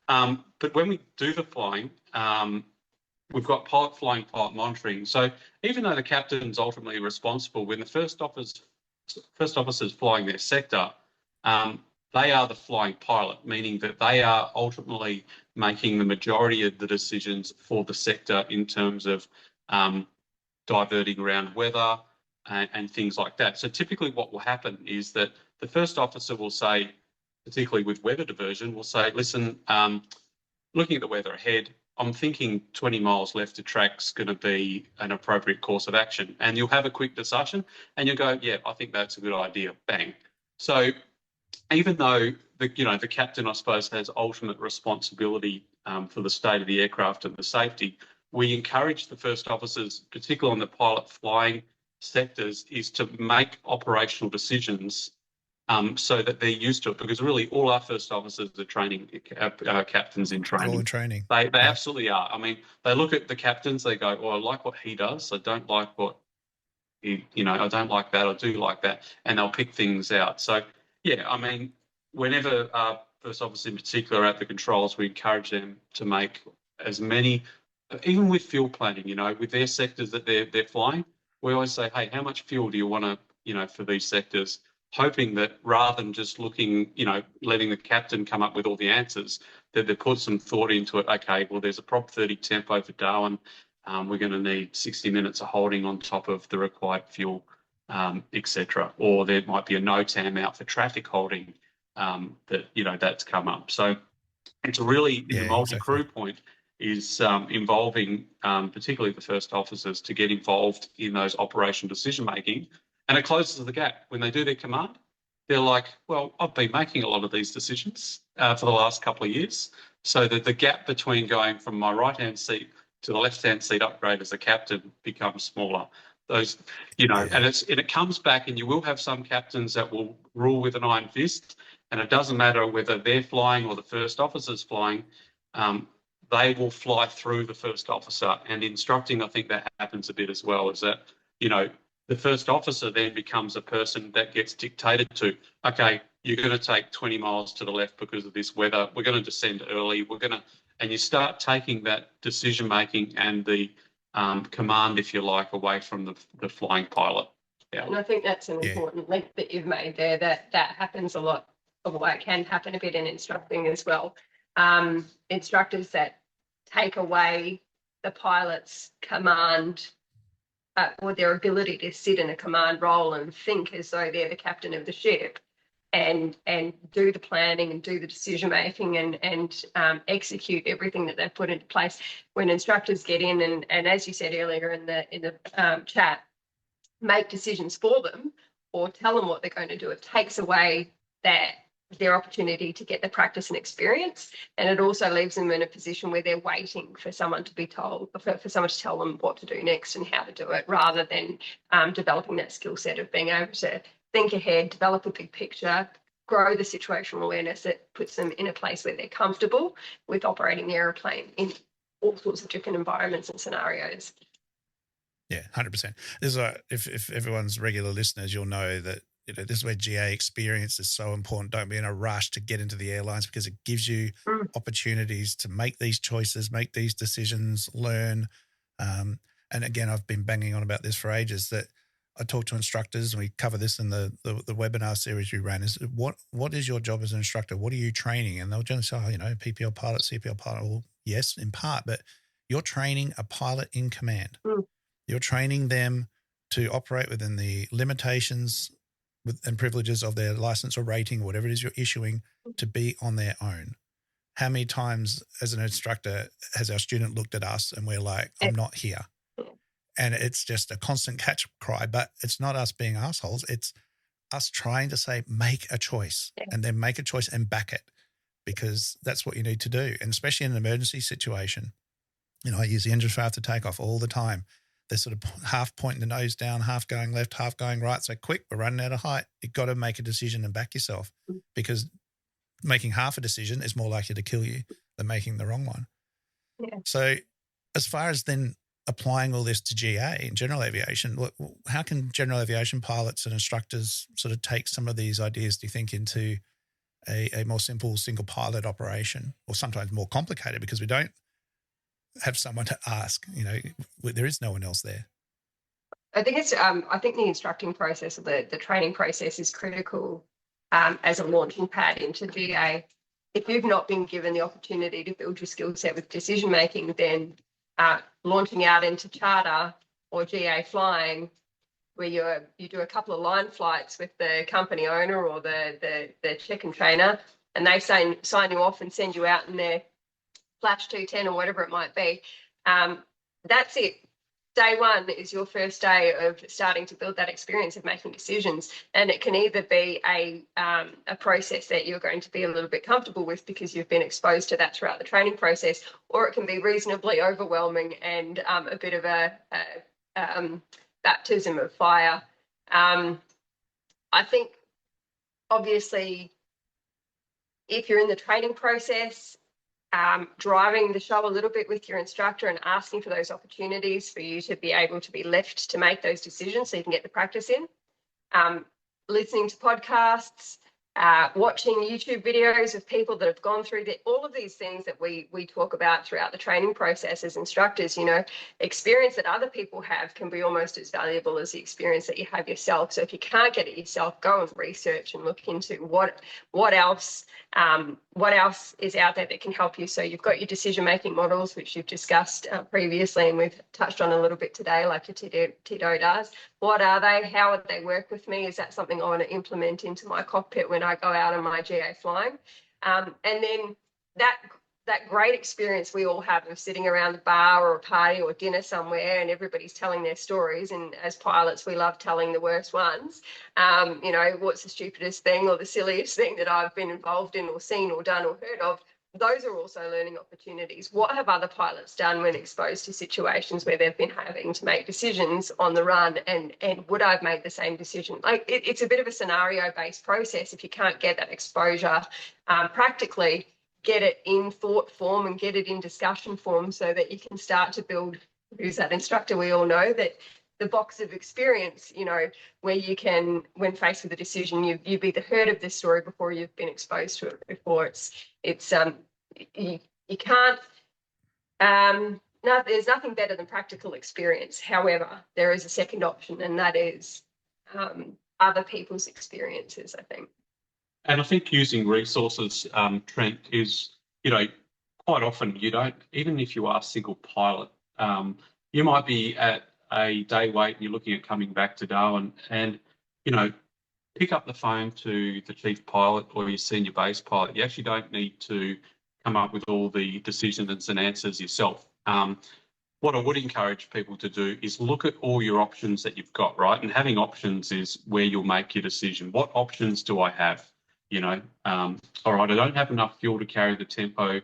But when we do the flying, we've got pilot flying, pilot monitoring. So even though the captain's ultimately responsible, when the first officer's flying their sector, they are the flying pilot, meaning that they are ultimately making the majority of the decisions for the sector in terms of diverting around weather and things like that. So typically what will happen is that the first officer will say, particularly with weather diversion, will say, listen, looking at the weather ahead, I'm thinking 20 miles left of track's going to be an appropriate course of action. And you'll have a quick discussion and you'll go, yeah, I think that's a good idea. Bang. So even though the captain, I suppose, has ultimate responsibility for the state of the aircraft and the safety, we encourage the first officers, particularly on the pilot flying sectors, is to make operational decisions so that they're used to it. Because really, all our first officers are training captains in training. All in training. They absolutely are. I mean, they look at the captains, they go, "Oh, I like what he does. I don't like what I don't like that. I do like that," and they'll pick things out. So yeah, I mean, whenever first officers in particular are at the controls, we encourage them to make as many, even with fuel planning, with their sectors that they're flying, we always say, hey, how much fuel do you want to, for these sectors? Hoping that rather than just looking, letting the captain come up with all the answers, that they put some thought into it. Okay, well, there's a Prop 30 temp over Darwin. We're going to need 60 minutes of holding on top of the required fuel, etc. Or there might be a NOTAM out for traffic holding that's come up. So it's really, the multi-crew point is involving particularly the first officers to get involved in those operational decision-making. And it closes the gap. When they do their command, they're like, well, I've been making a lot of these decisions for the last couple of years. So that the gap between going from my right-hand seat to the left-hand seat upgrade as a captain becomes smaller. Those, and it comes back, and you will have some captains that will rule with an iron fist, and it doesn't matter whether they're flying or the first officer's flying, they will fly through the first officer. And instructing, I think that happens a bit as well, is that, the first officer then becomes a person that gets dictated to, okay, you're going to take 20 miles to the left because of this weather. We're going to descend early. And you start taking that decision-making and the command, if you like, away from the flying pilot. Yeah. And I think that's an important link that you've made there, that happens a lot, although it can happen a bit in instructing as well. Instructors that take away the pilot's command or their ability to sit in a command role and think as though they're the captain of the ship and do the planning and do the decision making and execute everything that they've put into place. When instructors get in and as you said earlier in the chat, make decisions for them or tell them what they're going to do, it takes away their opportunity to get the practice and experience, and it also leaves them in a position where they're waiting for someone to be told, for someone to tell them what to do next and how to do it, rather than developing that skill set of being able to think ahead, develop a big picture, grow the situational awareness that puts them in a place where they're comfortable with operating the aeroplane in all sorts of different environments and scenarios. Yeah, 100%. This is if everyone's regular listeners, you'll know that this is where GA experience is so important. Don't be in a rush to get into the airlines, because it gives you opportunities to make these choices, make these decisions, learn. And again, I've been banging on about this for ages, that I talk to instructors, and we cover this in the webinar series we ran, is what is your job as an instructor? What are you training? And they'll generally say, PPL pilot, CPL pilot. Well, yes, in part, but you're training a pilot in command. You're training them to operate within the limitations and privileges of their license or rating, whatever it is you're issuing, to be on their own. How many times as an instructor has our student looked at us and we're like, I'm not here? And it's just a constant catch cry, but it's not us being assholes. It's us trying to say, make a choice, and then make a choice and back it, because that's what you need to do. And especially in an emergency situation, I use the engine for after takeoff all the time. They're sort of half pointing the nose down, half going left, half going right. So quick, we're running out of height. You've got to make a decision and back yourself, because making half a decision is more likely to kill you than making the wrong one. Yeah. So as far as then applying all this to GA in general aviation, how can general aviation pilots and instructors sort of take some of these ideas, do you think, into a more simple single pilot operation, or sometimes more complicated because we don't have someone to ask, there is no one else there? I think I think the instructing process or the training process is critical as a launching pad into GA. If you've not been given the opportunity to build your skill set with decision making, then launching out into charter or GA flying, where you do a couple of line flights with the company owner or the check-in trainer, and they sign you off and send you out in their Flash 210 or whatever it might be. That's it. Day one is your first day of starting to build that experience of making decisions, and it can either be a process that you're going to be a little bit comfortable with because you've been exposed to that throughout the training process, or it can be reasonably overwhelming and a bit of a baptism of fire. I think obviously if you're in the training process, driving the show a little bit with your instructor and asking for those opportunities for you to be able to be left to make those decisions so you can get the practice in. Listening to podcasts, watching YouTube videos of people that have gone through all of these things that we talk about throughout the training process as instructors. Experience that other people have can be almost as valuable as the experience that you have yourself. So if you can't get it yourself, go and research and look into what else is out there that can help you. So you've got your decision-making models, which you've discussed previously, and we've touched on a little bit today, like your Tito does. What are they? How would they work with me? Is that something I want to implement into my cockpit when I go out on my GA flying? And then that great experience we all have of sitting around a bar or a party or dinner somewhere and everybody's telling their stories. And as pilots, we love telling the worst ones. What's the stupidest thing or the silliest thing that I've been involved in or seen or done or heard of? Those are also learning opportunities. What have other pilots done when exposed to situations where they've been having to make decisions on the run, and would I have made the same decision? Like it's a bit of a scenario-based process. If you can't get that exposure practically, get it in thought form and get it in discussion form so that you can start to build, who's that instructor we all know, that the box of experience, where you can, when faced with a decision, you've either heard of this story before, you've been exposed to it before. You can't, there's nothing better than practical experience. However, there is a second option, and that is other people's experiences, I think. And I think using resources, Trent, is, quite often you don't, even if you are single pilot, you might be at a day wait and you're looking at coming back to Darwin and, pick up the phone to the chief pilot or your senior base pilot. You actually don't need to come up with all the decisions and answers yourself. What I would encourage people to do is look at all your options that you've got, right? And having options is where you'll make your decision. What options do I have? All right, I don't have enough fuel to carry the tempo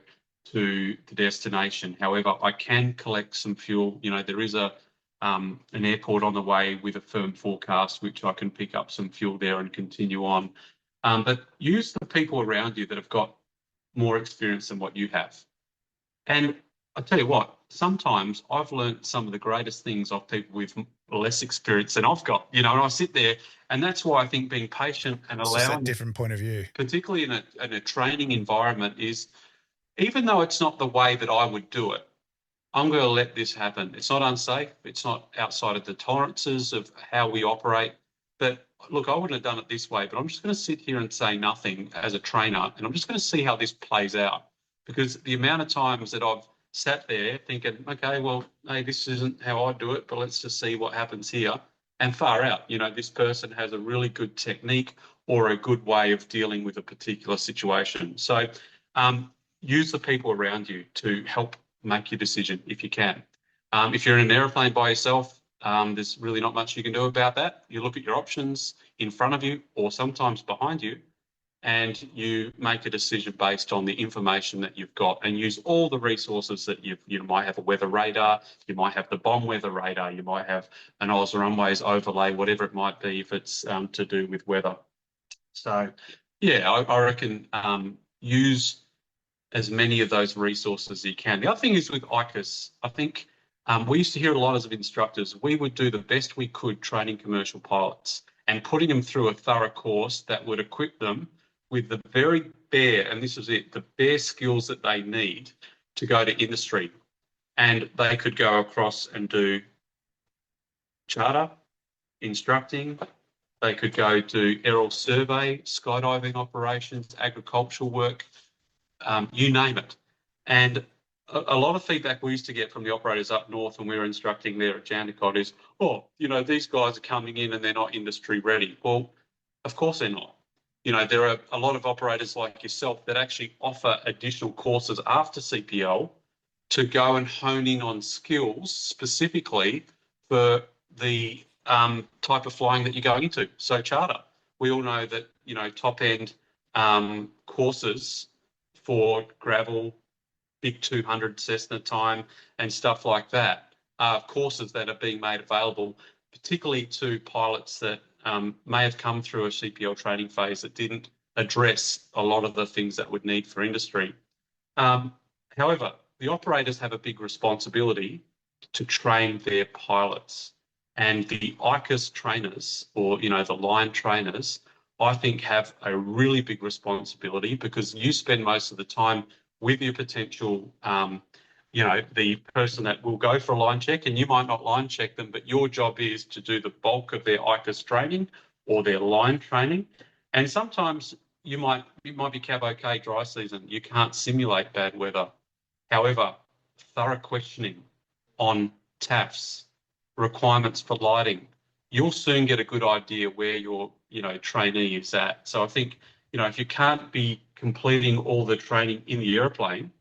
to the destination. However, I can collect some fuel. There is an airport on the way with a firm forecast, which I can pick up some fuel there and continue on. But use the people around you that have got more experience than what you have. And I tell you what, sometimes I've learned some of the greatest things of people with less experience than I've got, and I sit there, and that's why I think being patient and allowing, a different point of view, particularly in a training environment, is, even though it's not the way that I would do it, I'm going to let this happen. It's not unsafe. It's not outside of the tolerances of how we operate. But look, I wouldn't have done it this way, but I'm just going to sit here and say nothing as a trainer, and I'm just going to see how this plays out. Because the amount of times that I've sat there thinking, okay, well, hey, this isn't how I do it, but let's just see what happens here. And far out, this person has a really good technique or a good way of dealing with a particular situation. So use the people around you to help make your decision if you can. If you're in an airplane by yourself, there's really not much you can do about that. You look at your options in front of you or sometimes behind you, and you make a decision based on the information that you've got, and use all the resources that you might have. A weather radar, you might have the bomb weather radar, you might have an Oz runways overlay, whatever it might be, if it's to do with weather. So yeah, I reckon use as many of those resources as you can. The other thing is with ICAS, I think We used to hear a lot of instructors, we would do the best we could training commercial pilots and putting them through a thorough course that would equip them with the very bare, and this is it, the bare skills that they need to go to industry. And they could go across and do charter, instructing, they could go do aerial survey, skydiving operations, agricultural work, you name it. And a lot of feedback we used to get from the operators up north when we were instructing there at Jandakot is, oh, you know, these guys are coming in and they're not industry ready. Well, of course they're not. You know, there are a lot of operators like yourself that actually offer additional courses after CPL to go and hone in on skills specifically for the type of flying that you're going into. So charter, we all know that, you know, top end courses for gravel, big 200 Cessna time and stuff like that are courses that are being made available, particularly to pilots that may have come through a CPL training phase that didn't address a lot of the things that would need for industry. However, the operators have a big responsibility to train their pilots, and the ICAS trainers, or, you know, the line trainers, I think have a really big responsibility, because you spend most of the time with your potential, you know, the person that will go for a line check, and you might not line check them, but your job is to do the bulk of their ICAS training or their line training. And sometimes it might be cab okay dry season. You can't simulate bad weather. However, thorough questioning on TAFs, requirements for lighting, you'll soon get a good idea where your, you know, trainee is at. So I think, you know, if you can't be completing all the training in the airplane,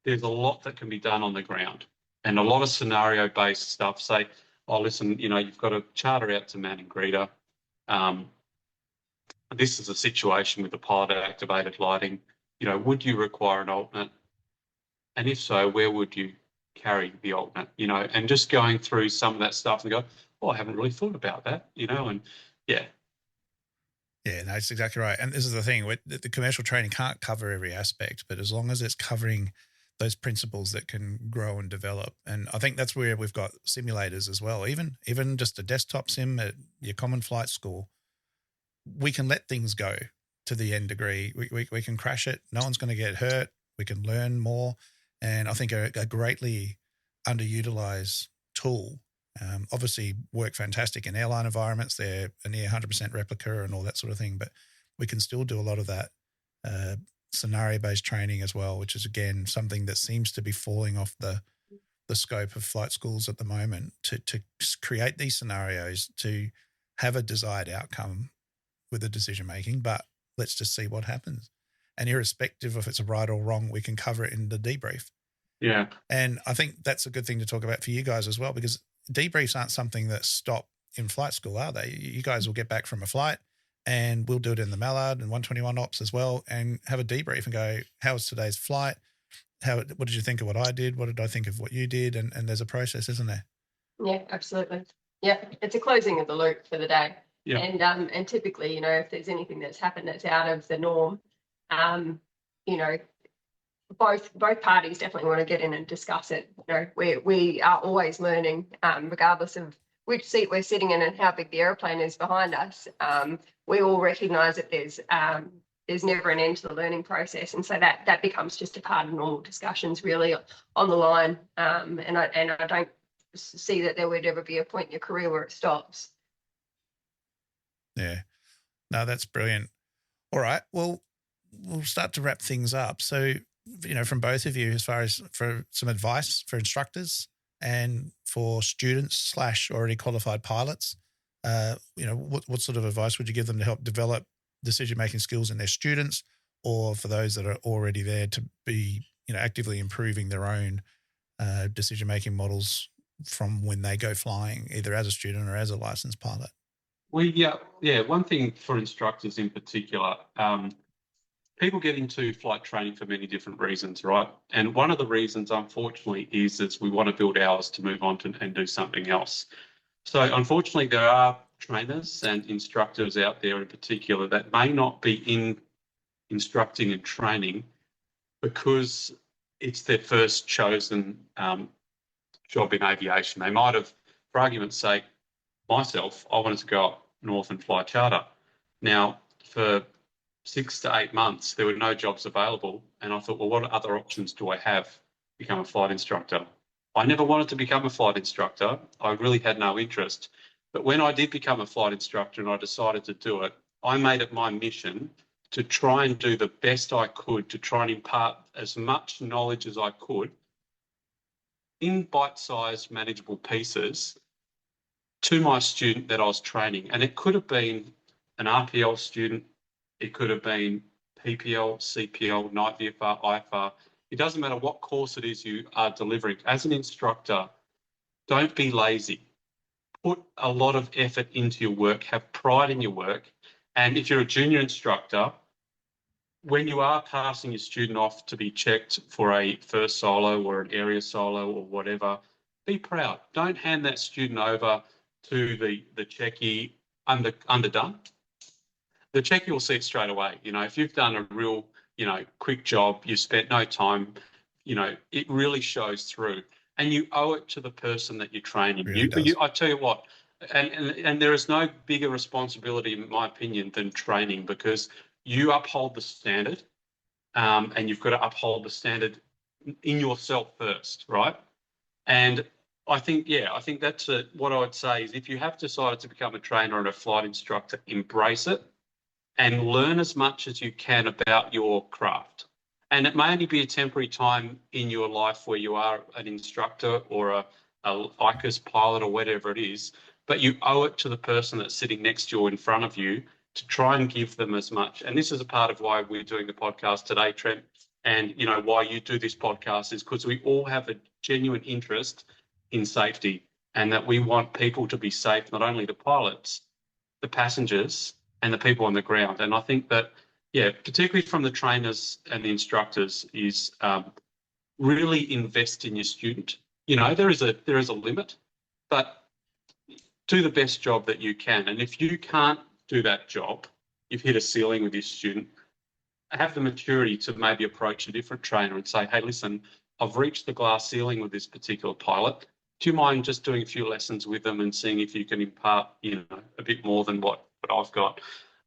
there's a lot that can be done on the ground, and a lot of scenario-based stuff. Say, oh, listen, you know, you've got a charter out to man and greeter. This is a situation with the pilot-activated lighting. You know, would you require an alternate? And if so, where would you carry the alternate? You know, and just going through some of that stuff and go, oh, I haven't really thought about that, you know, and yeah. Yeah, no, that's exactly right. And this is the thing, the commercial training can't cover every aspect, but as long as it's covering those principles that can grow and develop. And I think that's where we've got simulators as well. Even just a desktop sim at your common flight school, we can let things go to the end degree. We can crash it. No one's going to get hurt. We can learn more. And I think a greatly underutilized tool. Obviously work fantastic in airline environments. They're a near 100% replica and all that sort of thing, but we can still do a lot of that scenario-based training as well, which is, again, something that seems to be falling off the scope of flight schools at the moment, to create these scenarios to have a desired outcome with the decision-making, but let's just see what happens. And irrespective of if it's a right or wrong, we can cover it in the debrief. Yeah. And I think that's a good thing to talk about for you guys as well, because debriefs aren't something that stop in flight school, are they? You guys will get back from a flight and we'll do it in the Mallard and 121 ops as well, and have a debrief and go, how was today's flight? What did you think of what I did? What did I think of what you did? And there's a process, isn't there? Yeah, absolutely. Yeah, it's a closing of the loop for the day. Yeah. And typically, you know, if there's anything that's happened that's out of the norm, you know, both parties definitely want to get in and discuss it. You know, we are always learning, regardless of which seat we're sitting in and how big the airplane is behind us. We all recognise that there's never an end to the learning process, and so that becomes just a part of normal discussions really on the line. And I don't see that there would ever be a point in your career where it stops. Yeah, no, that's brilliant. All right, well, we'll start to wrap things up. So, you know, from both of you, as far as for some advice for instructors and for students / already qualified pilots, you know, what sort of advice would you give them to help develop decision-making skills in their students, or for those that are already there to be, you know, actively improving their own decision-making models from when they go flying, either as a student or as a licensed pilot? One thing for instructors in particular, people get into flight training for many different reasons, right? And one of the reasons, unfortunately, is we want to build hours to move on and do something else. So unfortunately, there are trainers and instructors out there in particular that may not be in instructing and training because it's their first chosen job in aviation. They might have, for argument's sake, myself, I wanted to go up north and fly charter. Now, for 6 to 8 months, there were no jobs available. And I thought, well, what other options do I have to become a flight instructor? I never wanted to become a flight instructor. I really had no interest. But when I did become a flight instructor and I decided to do it, I made it my mission to try and do the best I could to try and impart as much knowledge as I could in bite-sized, manageable pieces to my student that I was training. And it could have been an RPL student, it could have been PPL, CPL, night VFR, IFR. It doesn't matter what course it is you are delivering. As an instructor, don't be lazy. Put a lot of effort into your work, have pride in your work. And if you're a junior instructor, when you are passing your student off to be checked for a first solo or an area solo or whatever, be proud. Don't hand that student over to the checky underdone. The checky will see it straight away. You know, if you've done a real, quick job, you spent no time, it really shows through. And you owe it to the person that you're training. Really I tell you what, and there is no bigger responsibility, in my opinion, than training, because you uphold the standard, and you've got to uphold the standard in yourself first, right? And I think that's what I would say is, if you have decided to become a trainer and a flight instructor, embrace it and learn as much as you can about your craft. And it may only be a temporary time in your life where you are an instructor or a ICAS pilot or whatever it is, but you owe it to the person that's sitting next to you or in front of you to try and give them as much. And this is a part of why we're doing the podcast today, Trent, and why you do this podcast is because we all have a genuine interest in safety, and that we want people to be safe, not only the pilots, the passengers, and the people on the ground. And I think that, particularly from the trainers and the instructors, is really invest in your student. There is a limit, but do the best job that you can. And if you can't do that job, you've hit a ceiling with your student, have the maturity to maybe approach a different trainer and say, hey, listen, I've reached the glass ceiling with this particular pilot. Do you mind just doing a few lessons with them and seeing if you can impart, a bit more than what I've got?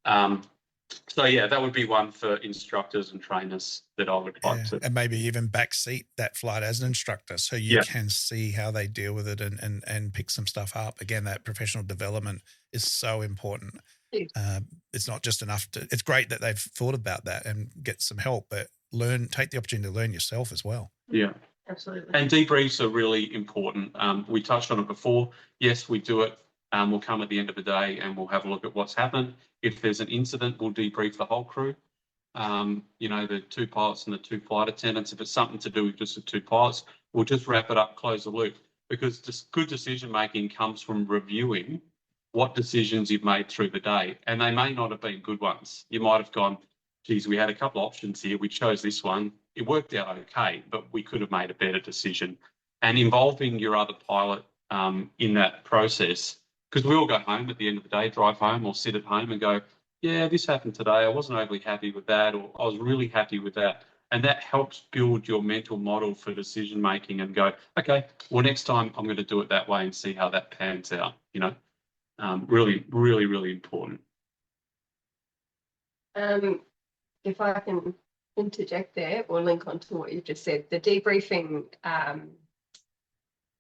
That would be one for instructors and trainers that I would like to. And maybe even backseat that flight as an instructor, so you can see how they deal with it and pick some stuff up. Again, that professional development is so important. It's not just enough it's great that they've thought about that and get some help, but take the opportunity to learn yourself as well. Yeah. Absolutely. And debriefs are really important. We touched on it before. Yes, we do it. We'll come at the end of the day and we'll have a look at what's happened. If there's an incident, we'll debrief the whole crew. The two pilots and the two flight attendants. If it's something to do with just the two pilots, we'll just wrap it up, close the loop. Because just good decision making comes from reviewing what decisions you've made through the day. And they may not have been good ones. You might have gone, geez, we had a couple of options here. We chose this one. It worked out okay, but we could have made a better decision. And involving your other pilot in that process, because we all go home at the end of the day, drive home or sit at home and go, yeah, this happened today. I wasn't overly happy with that, or I was really happy with that. And that helps build your mental model for decision making and go, okay, well, next time I'm going to do it that way and see how that pans out. Really, really, really important. If I can interject there or link on to what you just said, the debriefing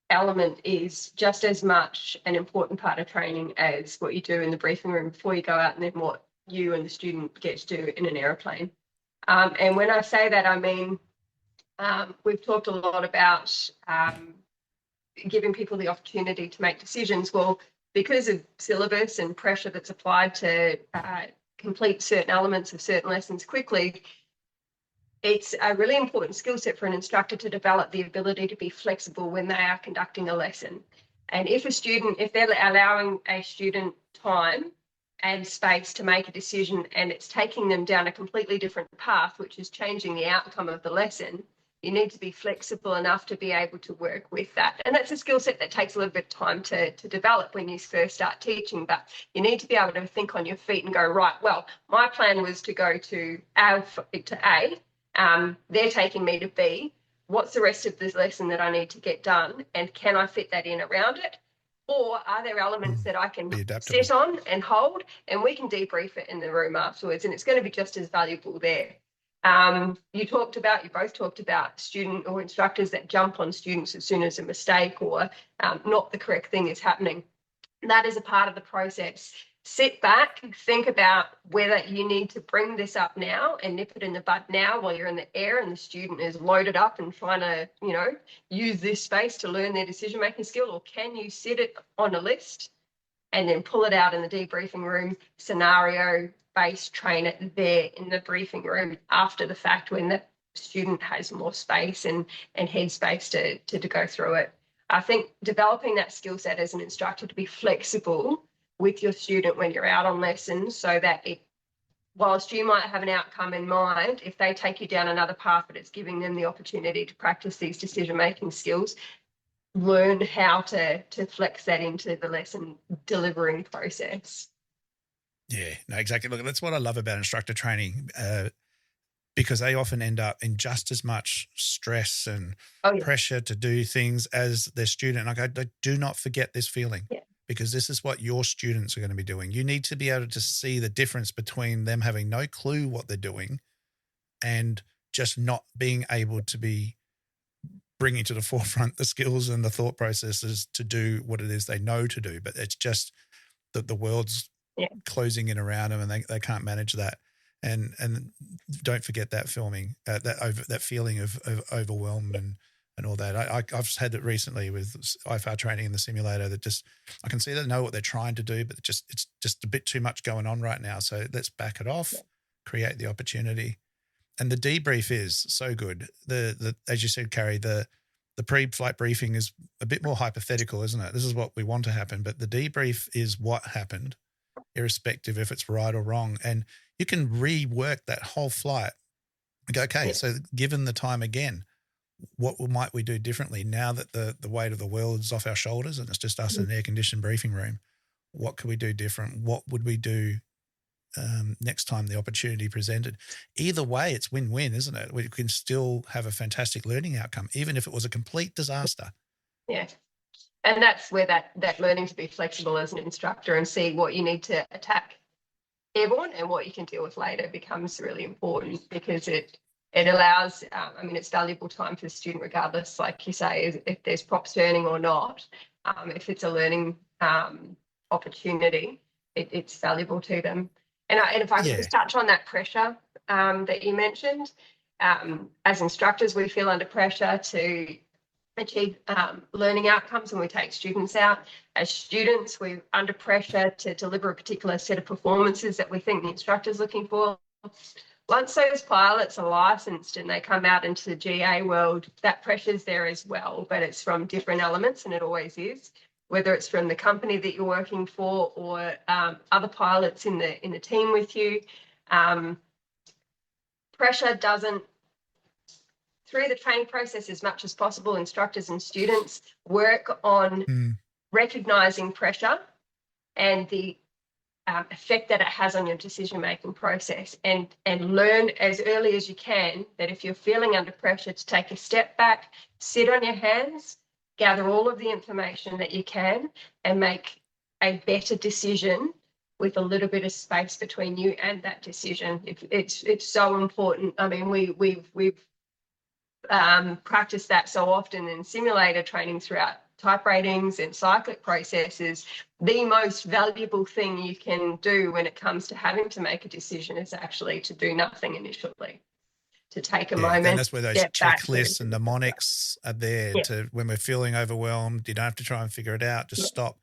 element is just as much an important part of training as what you do in the briefing room before you go out, and then what you and the student get to do in an aeroplane. And when I say that, I mean, we've talked a lot about giving people the opportunity to make decisions. Well, because of syllabus and pressure that's applied to complete certain elements of certain lessons quickly, it's a really important skill set for an instructor to develop the ability to be flexible when they are conducting a lesson. And if they're allowing a student time and space to make a decision and it's taking them down a completely different path, which is changing the outcome of the lesson, you need to be flexible enough to be able to work with that. And that's a skill set that takes a little bit of time to develop when you first start teaching, but you need to be able to think on your feet and go, right, well, my plan was to go to A. They're taking me to B. what's the rest of this lesson that I need to get done, and can I fit that in around it? Or are there elements that I can Be adaptable. sit on and hold, and we can debrief it in the room afterwards, and it's going to be just as valuable there. You both talked about student or instructors that jump on students as soon as a mistake or not the correct thing is happening. That is a part of the process. Sit back, think about whether you need to bring this up now and nip it in the bud now while you're in the air and the student is loaded up and trying to, use this space to learn their decision-making skill, or can you sit it on a list and then pull it out in the debriefing room, scenario-based, train it there in the briefing room after the fact when the student has more space and headspace to go through it. I think developing that skill set as an instructor to be flexible with your student when you're out on lessons, so that whilst you might have an outcome in mind, if they take you down another path, but it's giving them the opportunity to practice these decision-making skills, learn how to flex that into the lesson delivering process. Yeah, no, exactly. Look, that's what I love about instructor training, because they often end up in just as much stress and pressure to do things as their student. Like, I do not forget this feeling, because this is what your students are going to be doing. You need to be able to see the difference between them having no clue what they're doing and just not being able to be bringing to the forefront the skills and the thought processes to do what it is they know to do. But it's just that the world's closing in around them and they can't manage that. And don't forget that feeling of overwhelm and all that. I've had it recently with IFR training in the simulator that just, I can see they know what they're trying to do, but it's just a bit too much going on right now. So let's back it off, create the opportunity. And the debrief is so good. The as you said, Carrie, the pre-flight briefing is a bit more hypothetical, isn't it? This is what we want to happen, but the debrief is what happened, irrespective if it's right or wrong. And you can rework that whole flight. Go, okay, so given the time again, what might we do differently now that the weight of the world is off our shoulders and it's just us in an air-conditioned briefing room? What could we do different? What would we do next time the opportunity presented? Either way, it's win-win, isn't it? We can still have a fantastic learning outcome, even if it was a complete disaster. Yeah. And that's where that learning to be flexible as an instructor and see what you need to attack airborne and what you can deal with later becomes really important, because it allows, it's valuable time for the student regardless, like you say, if there's props turning or not. If it's a learning opportunity, it's valuable to them. And if I can just touch on that pressure that you mentioned, as instructors, we feel under pressure to achieve learning outcomes when we take students out. As students, we're under pressure to deliver a particular set of performances that we think the instructor's looking for. Once those pilots are licensed and they come out into the GA world, that pressure's there as well, but it's from different elements, and it always is, whether it's from the company that you're working for or other pilots in the team with you. Pressure doesn't, through the training process as much as possible, instructors and students work on recognising pressure and the effect that it has on your decision-making process, and learn as early as you can that if you're feeling under pressure, to take a step back, sit on your hands, gather all of the information that you can and make a better decision with a little bit of space between you and that decision. It's so important. I mean, we've practiced that so often in simulator training throughout type ratings and cyclic processes. The most valuable thing you can do when it comes to having to make a decision is actually to do nothing initially, to take a moment. And that's where those checklists and mnemonics are there to, when we're feeling overwhelmed, you don't have to try and figure it out. Just stop,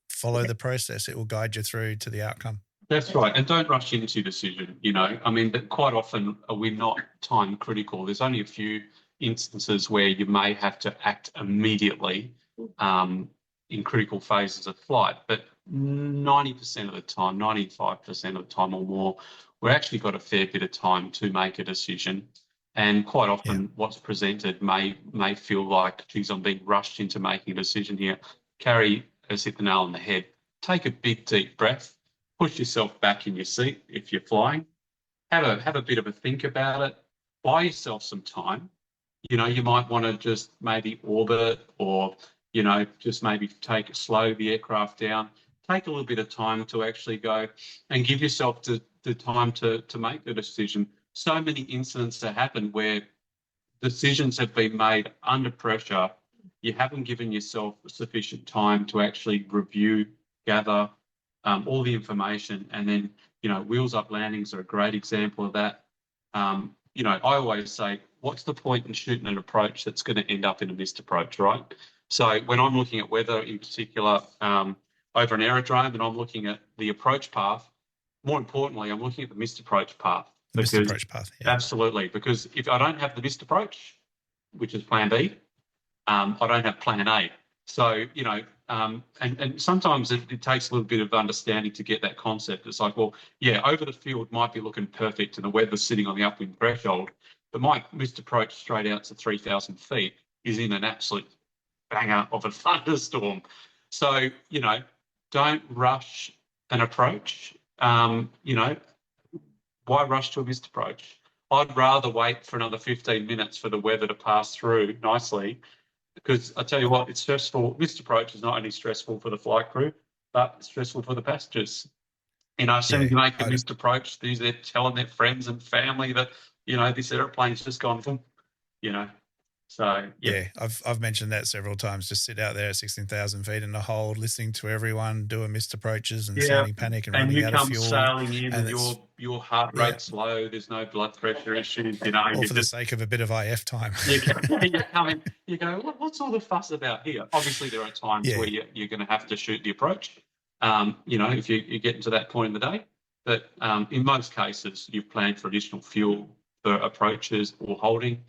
follow the process. It will guide you through to the outcome. That's right. And don't rush into your decision. But quite often we're not time critical. There's only a few instances where you may have to act immediately in critical phases of flight, but 90% of the time, 95% of the time or more, we've actually got a fair bit of time to make a decision. And quite often what's presented may feel like, geez, I'm being rushed into making a decision here. Carrie has hit the nail on the head. Take a big, deep breath, push yourself back in your seat if you're flying, have a bit of a think about it, buy yourself some time. you might want to just maybe orbit or, just maybe slow the aircraft down. Take a little bit of time to actually go and give yourself the time to make the decision. So many incidents that happen where decisions have been made under pressure. You haven't given yourself sufficient time to actually review, gather all the information, and then, wheels up landings are a great example of that. I always say, what's the point in shooting an approach that's going to end up in a missed approach, right? So when I'm looking at weather in particular over an aerodrome and I'm looking at the approach path, more importantly, I'm looking at the missed approach path. Missed approach path, yeah. Absolutely, because if I don't have the missed approach, which is plan B, I don't have plan A. So, and sometimes it takes a little bit of understanding to get that concept. It's like, well, yeah, over the field might be looking perfect and the weather's sitting on the upwind threshold, but my missed approach straight out to 3,000 feet is in an absolute banger of a thunderstorm. So, don't rush an approach. Why rush to a missed approach? I'd rather wait for another 15 minutes for the weather to pass through nicely, because I tell you what, it's stressful. Missed approach is not only stressful for the flight crew, but it's stressful for the passengers. As soon as you make a missed approach, they're telling their friends and family that, this airplane's just gone boom, So, yeah, I've mentioned that several times. Just sit out there at 16,000 feet in the hold, listening to everyone doing missed approaches and sounding panic and running out of fuel. And you come sailing in and your heart rate's low. There's no blood pressure issues. All for the sake of a bit of IF time. You come in, you go, what's all the fuss about here? Obviously, there are times where you're going to have to shoot the approach, if you're getting to that point in the day. But in most cases, you've planned for additional fuel for approaches or holding.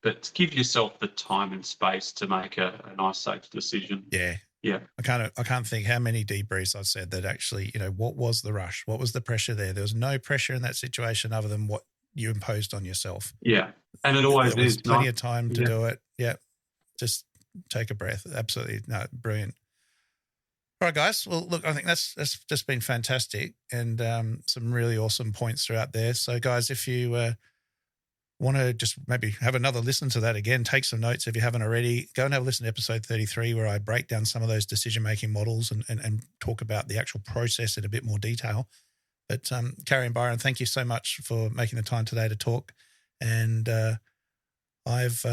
But give yourself the time and space to make a nice, safe decision. Yeah. I can't think how many debriefs I've said that actually, what was the rush? What was the pressure there? There was no pressure in that situation other than what you imposed on yourself. Yeah. And it always there was is. Plenty of time to do it. Yeah. Just take a breath. Absolutely. No, brilliant. All right, guys. Well, look, I think that's just been fantastic and some really awesome points throughout there. So, guys, if you want to just maybe have another listen to that again, take some notes if you haven't already, go and have a listen to episode 33 where I break down some of those decision-making models and talk about the actual process in a bit more detail. But Carrie and Byron, thank you so much for making the time today to talk. And I've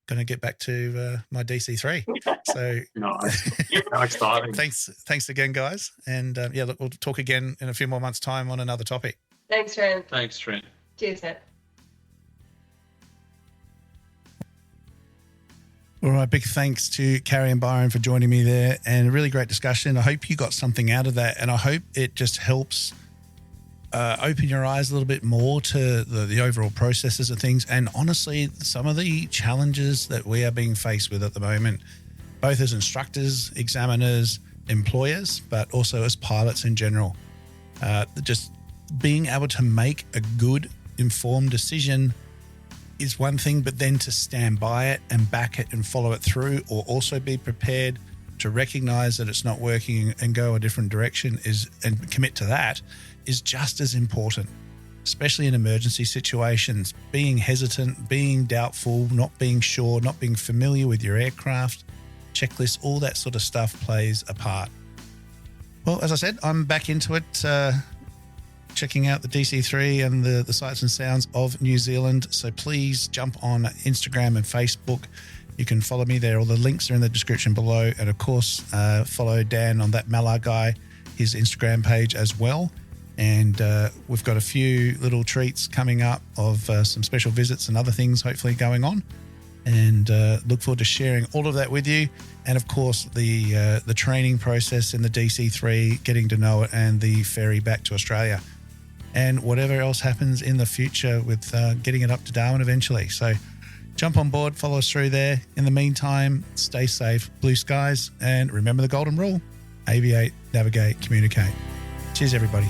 going to get back to my DC3. So exciting. Thanks again, guys. And look, we'll talk again in a few more months' time on another topic. Thanks, Trent. Thanks, Trent. Cheers, Trent. All right, big thanks to Carrie and Byron for joining me there, and a really great discussion. I hope you got something out of that, and I hope it just helps open your eyes a little bit more to the overall processes of things, and honestly, some of the challenges that we are being faced with at the moment, both as instructors, examiners, employers, but also as pilots in general. Just being able to make a good, informed decision is one thing, but then to stand by it and back it and follow it through, or also be prepared to recognize that it's not working and go a different direction and commit to that is just as important, especially in emergency situations. Being hesitant, being doubtful, not being sure, not being familiar with your aircraft, checklists, all that sort of stuff plays a part. Well, as I said, I'm back into it, checking out the DC3 and the sights and sounds of New Zealand. So please jump on Instagram and Facebook. You can follow me there. All the links are in the description below. And of course, follow Dan on that Mallard guy, his Instagram page as well. And we've got a few little treats coming up of some special visits and other things hopefully going on. And look forward to sharing all of that with you. And of course, the training process in the DC3, getting to know it, and the ferry back to Australia. And whatever else happens in the future with getting it up to Darwin eventually. So jump on board, follow us through there. In the meantime, stay safe, blue skies, and remember the golden rule: aviate, navigate, communicate. Cheers, everybody.